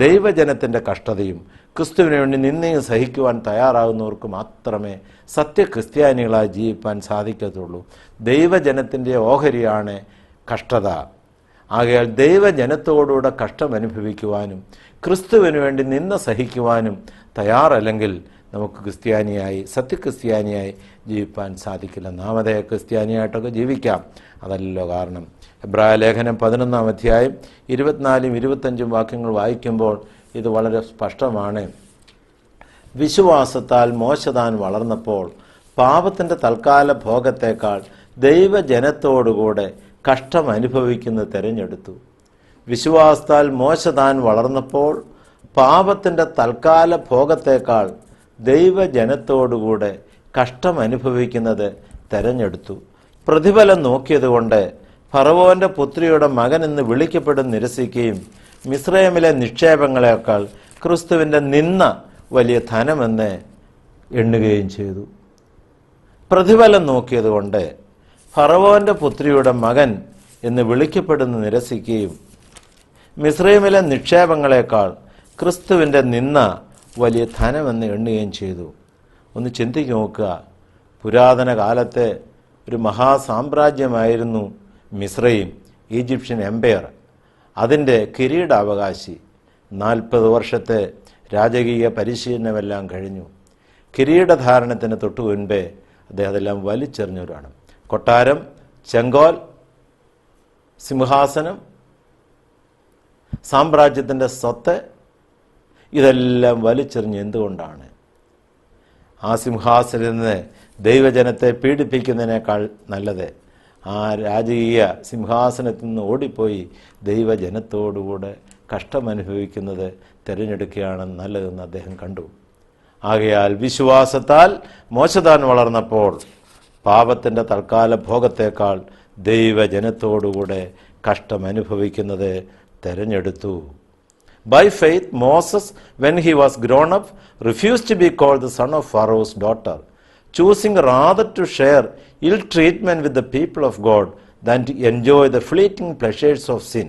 [SPEAKER 1] ദൈവജനത്തിൻ്റെ കഷ്ടതയും ക്രിസ്തുവിന് വേണ്ടി നിന്നയും സഹിക്കുവാൻ തയ്യാറാകുന്നവർക്ക് മാത്രമേ സത്യക്രിസ്ത്യാനികളായി ജീവിക്കാൻ സാധിക്കത്തുള്ളൂ. ദൈവജനത്തിൻ്റെ ഓഹരിയാണ് കഷ്ടത. ആകയാൽ ദൈവജനത്തോടുകൂടെ കഷ്ടം അനുഭവിക്കുവാനും ക്രിസ്തുവിന് വേണ്ടി നിന്ന സഹിക്കുവാനും തയ്യാറല്ലെങ്കിൽ നമുക്ക് ക്രിസ്ത്യാനിയായി, സത്യക്രിസ്ത്യാനിയായി ജീവിക്കാൻ സാധിക്കില്ല. നാമധേയ ക്രിസ്ത്യാനിയായിട്ടൊക്കെ ജീവിക്കാം, അതല്ലല്ലോ കാരണം. എബ്രായ ലേഖനം 11-ാം അധ്യായം 24-25 വാക്യങ്ങൾ വായിക്കുമ്പോൾ ഇത് വളരെ സ്പഷ്ടമാണ്. വിശ്വാസത്താൽ മോശ താൻ വളർന്നപ്പോൾ പാപത്തിൻ്റെ തൽക്കാല ഭോഗത്തേക്കാൾ ദൈവജനത്തോടുകൂടെ കഷ്ടം അനുഭവിക്കുന്നത് തിരഞ്ഞെടുത്തു. വിശ്വാസത്താൽ മോശ താൻ വളർന്നപ്പോൾ പാപത്തിൻ്റെ തൽക്കാല ഭോഗത്തേക്കാൾ ദൈവജനത്തോടുകൂടെ കഷ്ടം അനുഭവിക്കുന്നത് തിരഞ്ഞെടുത്തു. പ്രതിഫലം നോക്കിയതുകൊണ്ട് ഫറവോന്റെ പുത്രിയുടെ മകൻ എന്ന് വിളിക്കപ്പെടുന്ന നിരസിക്കുകയും മിസ്രൈമിലെ നിക്ഷേപങ്ങളെക്കാൾ ക്രിസ്തുവിൻ്റെ നിന്ന വലിയ ധനമെന്ന് എണ്ണുകയും ചെയ്തു. പ്രതിഫലം നോക്കിയതുകൊണ്ട് ഫറവോന്റെ പുത്രിയുടെ മകൻ എന്ന് വിളിക്കപ്പെടുന്ന നിരസിക്കുകയും മിസ്രൈമിലെ നിക്ഷേപങ്ങളെക്കാൾ ക്രിസ്തുവിൻ്റെ നിന്ന വലിയ ധനമെന്ന് എണ്ണുകയും ചെയ്തു. ഒന്ന് ചിന്തിച്ചു നോക്കുക. പുരാതന കാലത്തെ ഒരു മഹാസാമ്രാജ്യമായിരുന്നു മിസ്രൈം, ഈജിപ്ഷ്യൻ എംപയർ. അതിൻ്റെ കിരീടാവകാശി 40 വർഷത്തെ രാജകീയ പരിശീലനമെല്ലാം കഴിഞ്ഞു. കിരീടധാരണത്തിന് തൊട്ടു മുൻപേ അദ്ദേഹം അതെല്ലാം വലിച്ചെറിഞ്ഞവരാണ്. കൊട്ടാരം ചെങ്കോൽ, സിംഹാസനം, സാമ്രാജ്യത്തിൻ്റെ സ്വത്ത്, ഇതെല്ലാം വലിച്ചെറിഞ്ഞ് എന്തുകൊണ്ടാണ്? ആ സിംഹാസനത്തിൽ നിന്ന് ദൈവജനത്തെ പീഡിപ്പിക്കുന്നതിനേക്കാൾ നല്ലത് ആ രാജകീയ സിംഹാസനത്തിൽ നിന്ന് ഓടിപ്പോയി ദൈവജനത്തോടുകൂടെ കഷ്ടമനുഭവിക്കുന്നത് തിരഞ്ഞെടുക്കുകയാണ് നല്ലതെന്ന് അദ്ദേഹം കണ്ടു. ആകയാൽ വിശ്വാസത്താൽ മോശതാൻ വളർന്നപ്പോൾ പാപത്തിൻ്റെ തൽക്കാല ഭോഗത്തേക്കാൾ ദൈവജനത്തോടുകൂടെ കഷ്ടമനുഭവിക്കുന്നത് തിരഞ്ഞെടുത്തു. By faith, Moses, when he was grown up, refused to be called the son of Pharaoh's daughter, choosing rather to share ill treatment with the people of God than to enjoy the fleeting pleasures of sin.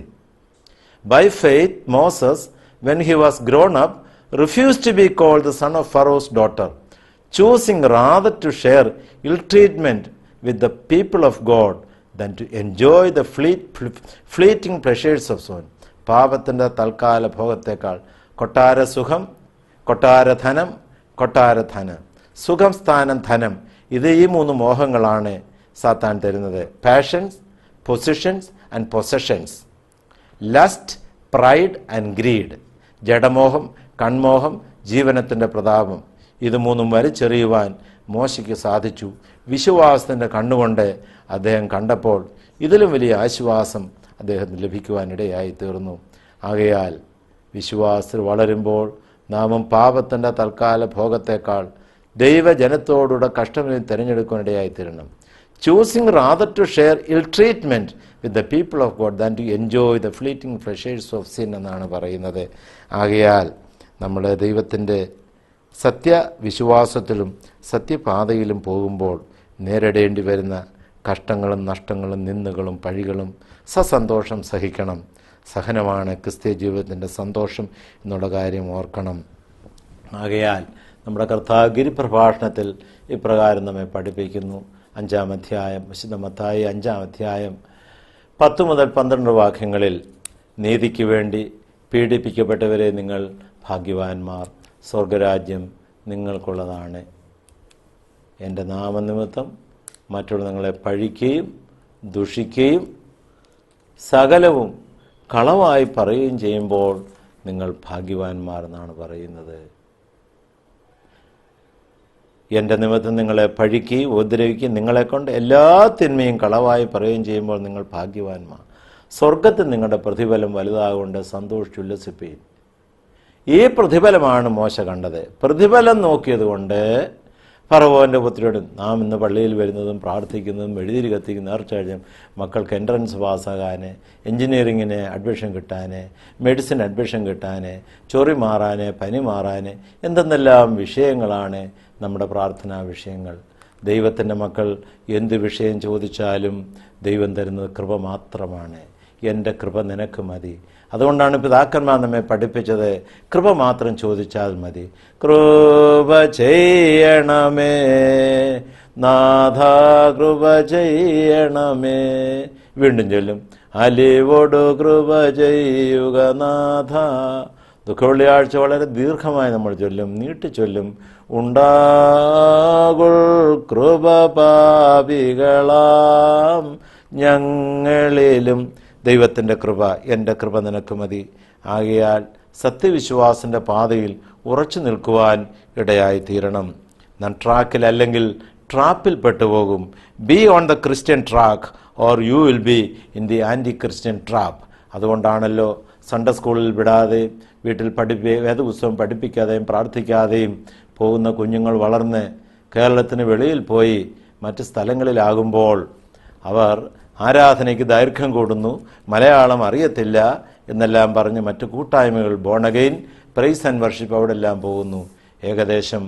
[SPEAKER 1] By faith, Moses, when he was grown up, refused to be called the son of Pharaoh's daughter, choosing rather to share ill treatment with the people of God than to enjoy the fleeting pleasures of sin. പാപത്തിൻ്റെ തൽക്കാല ഭോഗത്തേക്കാൾ കൊട്ടാര സുഖം, കൊട്ടാരധനം, കൊട്ടാരധനം, സുഖം, സ്ഥാനം, ധനം, ഇത് ഈ മൂന്ന് മോഹങ്ങളാണ് സാത്താൻ തരുന്നത്. Passions, positions and possessions, lust, pride and greed, ജഡമോഹം, കൺമോഹം, ജീവനത്തിൻ്റെ പ്രതാപം, ഇത് മൂന്നും വലിച്ചെറിയുവാൻ മോശയ്ക്ക് സാധിച്ചു. വിശ്വാസത്തിൻ്റെ കണ്ണുകൊണ്ട് അദ്ദേഹം കണ്ടപ്പോൾ ഇതിലും വലിയ ആശ്വാസം അദ്ദേഹത്തിന് ലഭിക്കുവാനിടയായി തീർന്നു. ആകയാൽ വിശ്വാസത്തിൽ വളരുമ്പോൾ നാമും പാപത്തിൻ്റെ തൽക്കാല ഭോഗത്തേക്കാൾ ദൈവജനത്തോടുകൂടെ കഷ്ടം തിരഞ്ഞെടുക്കുവാനിടയായി തീരണം. Choosing rather to share ill treatment with the people of God than to enjoy the fleeting pleasures of sin എന്നാണ് പറയുന്നത്. ആകയാൽ നമ്മൾ ദൈവത്തിൻ്റെ സത്യവിശ്വാസത്തിലും സത്യപാതയിലും പോകുമ്പോൾ നേരിടേണ്ടി വരുന്ന കഷ്ടങ്ങളും നഷ്ടങ്ങളും നിന്ദകളും പഴികളും സസന്തോഷം സഹിക്കണം. സഹനമാണ് ക്രിസ്തീയ ജീവിതത്തിൻ്റെ സന്തോഷം എന്നുള്ള കാര്യം ഓർക്കണം. ആകയാൽ നമ്മുടെ കർത്താവ് ഗിരിപ്രഭാഷണത്തിൽ ഇപ്രകാരം നമ്മെ പഠിപ്പിക്കുന്നു. 5-ാം അധ്യായം, വിശുദ്ധ മത്തായി 5-ാം അധ്യായം 10 മുതൽ 12 വാക്യങ്ങളിൽ, നീതിക്ക് വേണ്ടി പീഡിപ്പിക്കപ്പെട്ടവരെ നിങ്ങൾ ഭാഗ്യവാന്മാർ, സ്വർഗരാജ്യം നിങ്ങൾക്കുള്ളതാണ്. എൻ്റെ നാമനിമിത്തം മറ്റുള്ള നിങ്ങളെ പഴിക്കുകയും ദുഷിക്കുകയും സകലവും കളവായി പറയുകയും ചെയ്യുമ്പോൾ നിങ്ങൾ ഭാഗ്യവാന്മാർ എന്നാണ് പറയുന്നത്. എൻ്റെ നിമിത്തം നിങ്ങളെ പഴിക്കുകയും ഉപദ്രവിക്കുകയും നിങ്ങളെക്കൊണ്ട് എല്ലാ തിന്മയും കളവായി പറയുകയും ചെയ്യുമ്പോൾ നിങ്ങൾ ഭാഗ്യവാന്മാർ, സ്വർഗത്തിൽ നിങ്ങളുടെ പ്രതിഫലം വലുതാകൊണ്ട് സന്തോഷിച്ചുല്ലസിപ്പീൻ. ഈ പ്രതിഫലമാണ് മോശ കണ്ടത്. പ്രതിഫലം നോക്കിയത് കൊണ്ട് ഫറവോൻ്റെ പുത്രിയോട്, നാം ഇന്ന് പള്ളിയിൽ വരുന്നതും പ്രാർത്ഥിക്കുന്നതും എഴുതിരി കത്തിക്കുന്ന നേർച്ചഴിഞ്ഞും മക്കൾക്ക് എൻട്രൻസ് പാസ്സാകാൻ, എൻജിനീയറിങ്ങിന് അഡ്മിഷൻ കിട്ടാൻ, മെഡിസിൻ അഡ്മിഷൻ കിട്ടാൻ, ചൊറി മാറാൻ, പനി മാറാൻ, എന്തെന്നെല്ലാം വിഷയങ്ങളാണ് നമ്മുടെ പ്രാർത്ഥനാ വിഷയങ്ങൾ. ദൈവത്തിൻ്റെ മക്കൾ എന്ത് വിഷയം ചോദിച്ചാലും ദൈവം തരുന്നത് കൃപ മാത്രമാണ്. എൻ്റെ കൃപ നിനക്ക് മതി. അതുകൊണ്ടാണ് പിതാക്കന്മാർ നമ്മെ പഠിപ്പിച്ചത്, കൃപ മാത്രം ചോദിച്ചാൽ മതി. കൃപ ചെയ്യണമേ നാഥ, കൃപ ചെയ്യണമേ. വീണ്ടും ചൊല്ലും, അലിവോടു കൃപ ചെയ്യുക നാഥ. ദുഃഖവെള്ളിയാഴ്ച വളരെ ദീർഘമായി നമ്മൾ ചൊല്ലും, നീട്ടി ചൊല്ലും. ഉണ്ടാകുൾ കൃപ പാപികളാം ഞങ്ങളിലും ദൈവത്തിൻ്റെ കൃപ, എൻ്റെ കൃപ നിനക്ക് മതി. ആകയാൽ സത്യവിശ്വാസത്തിൻ്റെ പാതയിൽ ഉറച്ചു നിൽക്കുവാൻ ഇടയായി തീരണം. നാം ട്രാക്കിൽ അല്ലെങ്കിൽ ട്രാപ്പിൽ പെട്ടുപോകും. Be on the Christian track or you will be in the anti Christian trap. അതുകൊണ്ടാണല്ലോ സൺഡേ സ്കൂളിൽ വിടാതെ വീട്ടിൽ വേദപുസ്തകം പഠിപ്പിക്കാതെയും പ്രാർത്ഥിക്കാതെയും പോകുന്ന കുഞ്ഞുങ്ങൾ വളർന്ന് കേരളത്തിന് വെളിയിൽ പോയി മറ്റ് സ്ഥലങ്ങളിലാകുമ്പോൾ അവർ ആരാധനയ്ക്ക് ദൈർഘ്യം കൂടുന്നു, മലയാളം അറിയത്തില്ല എന്നെല്ലാം പറഞ്ഞ് മറ്റു കൂട്ടായ്മകൾ, born again, praise and worship അവിടെ എല്ലാം പോകുന്നു. ഏകദേശം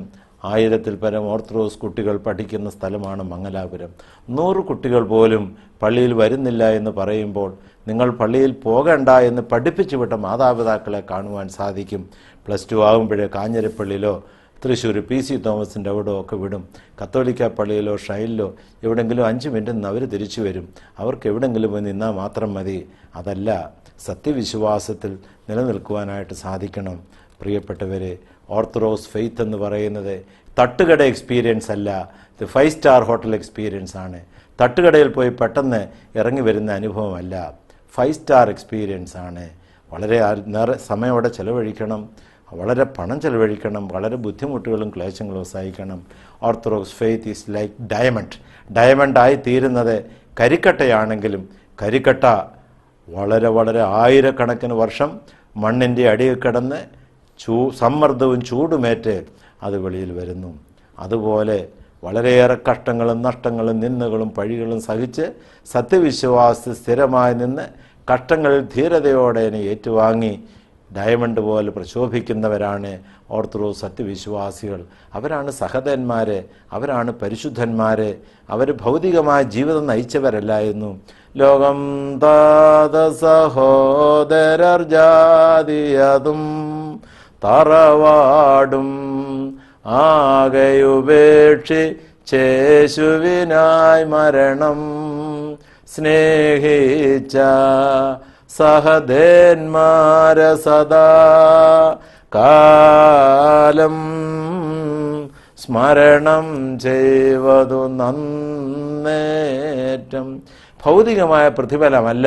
[SPEAKER 1] 1000-ൽ പരം ഓർത്തഡോക്സ് കുട്ടികൾ പഠിക്കുന്ന സ്ഥലമാണ് മംഗലാപുരം. 100 കുട്ടികൾ പോലും പള്ളിയിൽ വരുന്നില്ല എന്ന് പറയുമ്പോൾ നിങ്ങൾ പള്ളിയിൽ പോകണ്ട എന്ന് പഠിപ്പിച്ചു വിട്ട മാതാപിതാക്കളെ കാണുവാൻ സാധിക്കും. +2 ആകുമ്പോഴേ കാഞ്ഞിരപ്പള്ളിയിലോ തൃശ്ശൂർ PC തോമസിൻ്റെ അവിടെ ഒക്കെ വിടും. കത്തോലിക്ക പള്ളിയിലോ ഷൈലിലോ എവിടെയെങ്കിലും 5 മിനിറ്റ് നിന്ന് അവർ തിരിച്ചു വരും. അവർക്ക് എവിടെയെങ്കിലും പോയി നിന്നാൽ മാത്രം മതി. അതല്ല, സത്യവിശ്വാസത്തിൽ നിലനിൽക്കുവാനായിട്ട് സാധിക്കണം. പ്രിയപ്പെട്ടവരെ, ഓർത്തഡോക്സ് ഫെയ്ത്ത് എന്ന് പറയുന്നത് തട്ടുകട എക്സ്പീരിയൻസ് അല്ല, ഇത് 5 സ്റ്റാർ ഹോട്ടൽ എക്സ്പീരിയൻസ് ആണ്. തട്ടുകടയിൽ പോയി പെട്ടെന്ന് ഇറങ്ങി വരുന്ന അനുഭവമല്ല. 5 സ്റ്റാർ എക്സ്പീരിയൻസ് ആണ്. വളരെ സമയം അവിടെ ചെലവഴിക്കണം, വളരെ പണം ചെലവഴിക്കണം, വളരെ ബുദ്ധിമുട്ടുകളും ക്ലേശങ്ങളും സഹിക്കണം. ഓർത്തഡോക്സ് ഫെയ്ത്ത് ഈസ് ലൈക്ക് ഡയമണ്ടായി തീരുന്നത് കരിക്കട്ടയാണെങ്കിലും കരിക്കട്ട വളരെ വളരെ ആയിരക്കണക്കിന് വർഷം മണ്ണിൻ്റെ അടിയിൽ കിടന്ന് സമ്മർദ്ദവും ചൂടുമേറ്റ് അത് വെളിയിൽ വരുന്നു. അതുപോലെ വളരെയേറെ കഷ്ടങ്ങളും നഷ്ടങ്ങളും നിന്ദകളും പഴികളും സഹിച്ച് സത്യവിശ്വാസത്തിൽ സ്ഥിരമായി നിന്ന് കഷ്ടങ്ങളിൽ ധീരതയോടെ ഏറ്റുവാങ്ങി ഡയമണ്ട് പോലെ പ്രശോഭിക്കുന്നവരാണ് ഓർത്തഡോക്സ് സത്യവിശ്വാസികൾ. അവരാണ് സഹതന്മാർ, അവരാണ് പരിശുദ്ധന്മാർ. അവർ ഭൗതികമായ ജീവിതം നയിച്ചവരല്ലായിരുന്നു. ലോകം താത സഹോദരർ ജാതിയതും തറവാടും ആകെയുപേക്ഷിച്ചേശുവിനായി മരണം സ്നേഹിച്ച സഹദേന്മാര സദാ കാലം സ്മരണം ചെയ്വതു നന്നേറ്റം. ഭൗതികമായ പ്രതിഫലമല്ല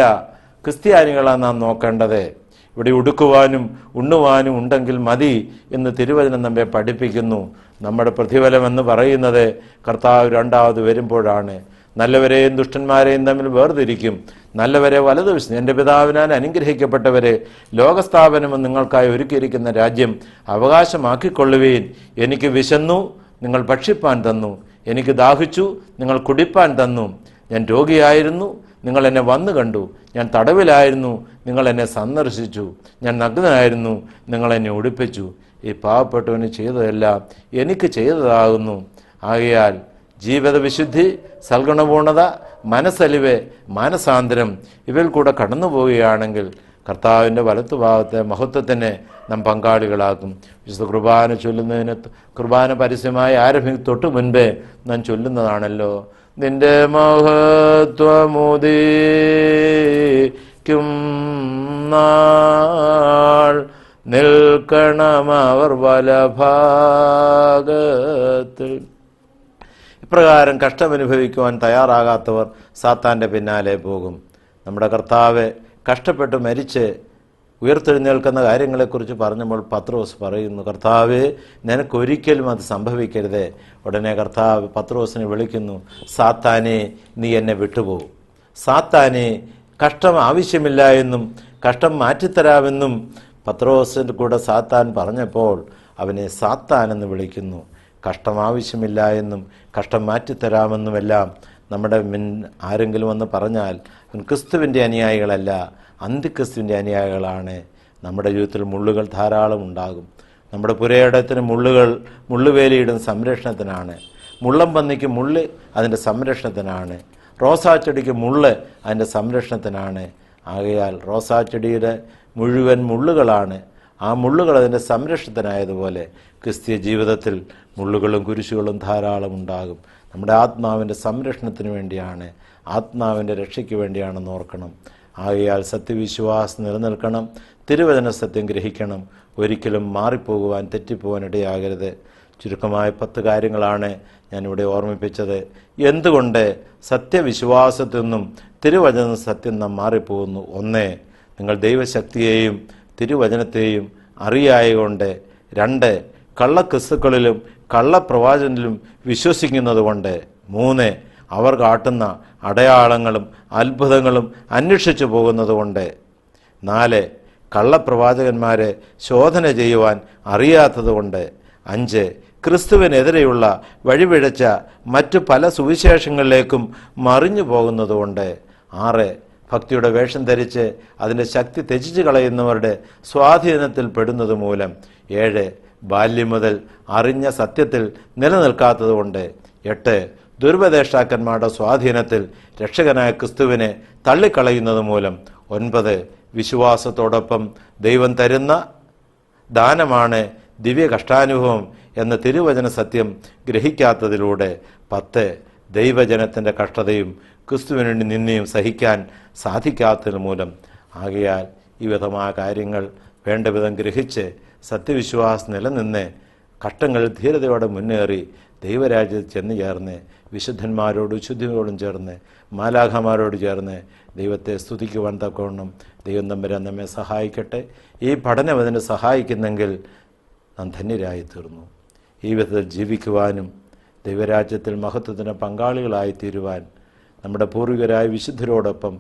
[SPEAKER 1] ക്രിസ്ത്യാനികളാണ് നാം നോക്കേണ്ടത്. ഇവിടെ ഉടുക്കുവാനും ഉണ്ണുവാനും ഉണ്ടെങ്കിൽ മതി എന്ന് തിരുവചനം നമ്മെ പഠിപ്പിക്കുന്നു. നമ്മുടെ പ്രതിഫലമെന്ന് പറയുന്നത് കർത്താവ് രണ്ടാമത് വരുമ്പോഴാണ്. നല്ലവരെയും ദുഷ്ടന്മാരെയും തമ്മിൽ വേർതിരിക്കും. നല്ലവരെ വലതുവശം, എൻ്റെ പിതാവിനാൽ അനുഗ്രഹിക്കപ്പെട്ടവരെ, ലോകസ്ഥാപനമെന്ന് നിങ്ങൾക്കായി ഒരുക്കിയിരിക്കുന്ന രാജ്യം അവകാശമാക്കിക്കൊള്ളുവീൻ. എനിക്ക് വിശന്നു, നിങ്ങൾ ഭക്ഷിപ്പാൻ തന്നു. എനിക്ക് ദാഹിച്ചു, നിങ്ങൾ കുടിപ്പാൻ തന്നു. ഞാൻ രോഗിയായിരുന്നു, നിങ്ങൾ എന്നെ വന്നു കണ്ടു. ഞാൻ തടവിലായിരുന്നു, നിങ്ങൾ എന്നെ സന്ദർശിച്ചു. ഞാൻ നഗ്നനായിരുന്നു, നിങ്ങൾ എന്നെ ഉടുപ്പിച്ചു. ഈ പാവപ്പെട്ടവന് ചെയ്തതെല്ലാം എനിക്ക് ചെയ്തതാകുന്നു. ആകയാൽ ജീവിത വിശുദ്ധി, സൽഗുണപൂർണത, മനസ്സലിവ്, മാനസാന്തരം ഇവയിൽ കൂടെ കടന്നു പോവുകയാണെങ്കിൽ കർത്താവിൻ്റെ വലത്തുഭാഗത്തെ മഹത്വത്തിന് നാം പങ്കാളികളാക്കും. വിശുദ്ധ കുർബാന ചൊല്ലുന്നതിന് കുർബാന പരസ്യമായി തൊട്ടു മുൻപേ നാം ചൊല്ലുന്നതാണല്ലോ, നിന്റെ മഹത്വമുദീക്കും നാൾ നിൽക്കണമവർ വലഭാഗത്തിൽ. ഇപ്രകാരം കഷ്ടമനുഭവിക്കുവാൻ തയ്യാറാകാത്തവർ സാത്താൻ്റെ പിന്നാലെ പോകും. നമ്മുടെ കർത്താവ് കഷ്ടപ്പെട്ട് മരിച്ച് ഉയർത്തെഴുന്നേൽക്കുന്ന കാര്യങ്ങളെക്കുറിച്ച് പറഞ്ഞപ്പോൾ പത്രോസ് പറയുന്നു, കർത്താവേ, നിനക്കൊരിക്കലും അത് സംഭവിക്കരുതേ. ഉടനെ കർത്താവ് പത്രോസിനെ വിളിക്കുന്നു, സാത്താനെ, നീ എന്നെ വിട്ടുപോകും. സാത്താനെ, കഷ്ടം ആവശ്യമില്ല എന്നും കഷ്ടം മാറ്റിത്തരാമെന്നും പത്രോസിൻ്റെ കൂടെ സാത്താൻ പറഞ്ഞപ്പോൾ അവനെ സാത്താൻ എന്ന് വിളിക്കുന്നു. കഷ്ടം ആവശ്യമില്ല എന്നും കഷ്ടം മാറ്റിത്തരാമെന്നുമെല്ലാം നമ്മുടെ ആരെങ്കിലും വന്ന് പറഞ്ഞാൽ ക്രിസ്തുവിൻ്റെ അനുയായികളല്ല, അന്തിക്രിസ്തുവിൻ്റെ അനുയായികളാണ്. നമ്മുടെ ജീവിതത്തിൽ മുള്ളുകൾ ധാരാളം ഉണ്ടാകും. നമ്മുടെ പുരയിടത്തിന് മുള്ളുവേലിയിടും സംരക്ഷണത്തിനാണ്. മുള്ളം പന്നിക്ക് മുള്ള് അതിൻ്റെ സംരക്ഷണത്തിനാണ്. റോസാച്ചെടിക്ക് മുള്ള് അതിൻ്റെ സംരക്ഷണത്തിനാണ്. ആകയാൽ റോസാച്ചെടിയുടെ മുഴുവൻ മുള്ളുകളാണ്. ആ മുള്ളുകൾ അതിൻ്റെ സംരക്ഷണത്തിനായതുപോലെ ക്രിസ്തീയ ജീവിതത്തിൽ മുള്ളുകളും കുരിശുകളും ധാരാളം ഉണ്ടാകും. നമ്മുടെ ആത്മാവിൻ്റെ സംരക്ഷണത്തിന് വേണ്ടിയാണ്, ആത്മാവിൻ്റെ രക്ഷയ്ക്ക് വേണ്ടിയാണെന്ന് ഓർക്കണം. ആകയാൽ സത്യവിശ്വാസം നിലനിൽക്കണം, തിരുവചന സത്യം ഗ്രഹിക്കണം, ഒരിക്കലും മാറിപ്പോകുവാൻ തെറ്റിപ്പോകാൻ ഇടയാകരുത്. ചുരുക്കമായ 10 കാര്യങ്ങളാണ് ഞാനിവിടെ ഓർമ്മിപ്പിച്ചത്. എന്തുകൊണ്ട് സത്യവിശ്വാസത്തിൽ നിന്നും തിരുവചന സത്യം നാം മാറിപ്പോകുന്നു? 1, നിങ്ങൾ ദൈവശക്തിയെയും തിരുവചനത്തെയും അറിയായതുകൊണ്ട്. 2, കള്ളക്രിസ്തുക്കളിലും കള്ളപ്രവാചകനിലും വിശ്വസിക്കുന്നത് കൊണ്ട്. 3, അവർ കാട്ടുന്ന അടയാളങ്ങളും അത്ഭുതങ്ങളും അന്വേഷിച്ചു പോകുന്നത് കൊണ്ട്. 4, കള്ളപ്രവാചകന്മാരെ ശോധന ചെയ്യുവാൻ അറിയാത്തത് കൊണ്ട്. 5, ക്രിസ്തുവിനെതിരെയുള്ള വഴിപിഴച്ച മറ്റു പല സുവിശേഷങ്ങളിലേക്കും മറിഞ്ഞു പോകുന്നതുകൊണ്ട്. 6, ഭക്തിയുടെ വേഷം ധരിച്ച് അതിൻ്റെ ശക്തി ത്യജിച്ചു കളയുന്നവരുടെ സ്വാധീനത്തിൽ പെടുന്നത് മൂലം. 7, ബാല്യം മുതൽ അറിഞ്ഞ സത്യത്തിൽ നിലനിൽക്കാത്തതുകൊണ്ട്. 8, ദുർപദേഷ്ടാക്കന്മാരുടെ സ്വാധീനത്തിൽ രക്ഷകനായ ക്രിസ്തുവിനെ തള്ളിക്കളയുന്നത് മൂലം. 9, വിശ്വാസത്തോടൊപ്പം ദൈവം തരുന്ന ദാനമാണ് ദിവ്യ കഷ്ടാനുഭവം എന്ന തിരുവചന സത്യം ഗ്രഹിക്കാത്തതിലൂടെ. 10, ദൈവജനത്തിൻ്റെ കഷ്ടതയും ക്രിസ്തുവിന് വേണ്ടി നിന്നെയും സഹിക്കാൻ സാധിക്കാത്തത് മൂലം. ആകയാൽ ഈ വിധമായ കാര്യങ്ങൾ വേണ്ട വിധം ഗ്രഹിച്ച് സത്യവിശ്വാസം നിലനിന്ന് ഘട്ടങ്ങളിൽ ധീരതയോടെ മുന്നേറി ദൈവരാജ്യത്തിൽ ചെന്ന് ചേർന്ന് വിശുദ്ധന്മാരോടും ശുദ്ധിയോടും ചേർന്ന് മാലാഖമാരോട് ചേർന്ന് ദൈവത്തെ സ്തുതിക്കുവാൻ തക്കവണ്ണം ദൈവം തമ്പുരാൻ നമ്മെ സഹായിക്കട്ടെ. ഈ പഠനം അതിന് സഹായിക്കുന്നെങ്കിൽ നാം ധന്യരായി തീർന്നു. ഈ വിധത്തിൽ ജീവിക്കുവാനും ദൈവരാജ്യത്തിൽ മഹത്വത്തിന് പങ്കാളികളായിത്തീരുവാൻ നമ്മുടെ പൂർവികരായ വിശുദ്ധരോടൊപ്പം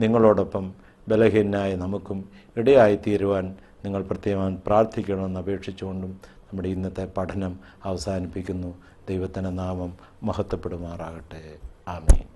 [SPEAKER 1] നിങ്ങളോടൊപ്പം ബലഹീനായ നമുക്കും ഇടയായിത്തീരുവാൻ നിങ്ങൾ പ്രത്യേകം പ്രാർത്ഥിക്കണമെന്ന് അപേക്ഷിച്ചുകൊണ്ടും നമ്മുടെ ഇന്നത്തെ പഠനം അവസാനിപ്പിക്കുന്നു. ദൈവത്തിൻ്റെ നാമം മഹത്വപ്പെടുമാറാകട്ടെ. ആമേൻ.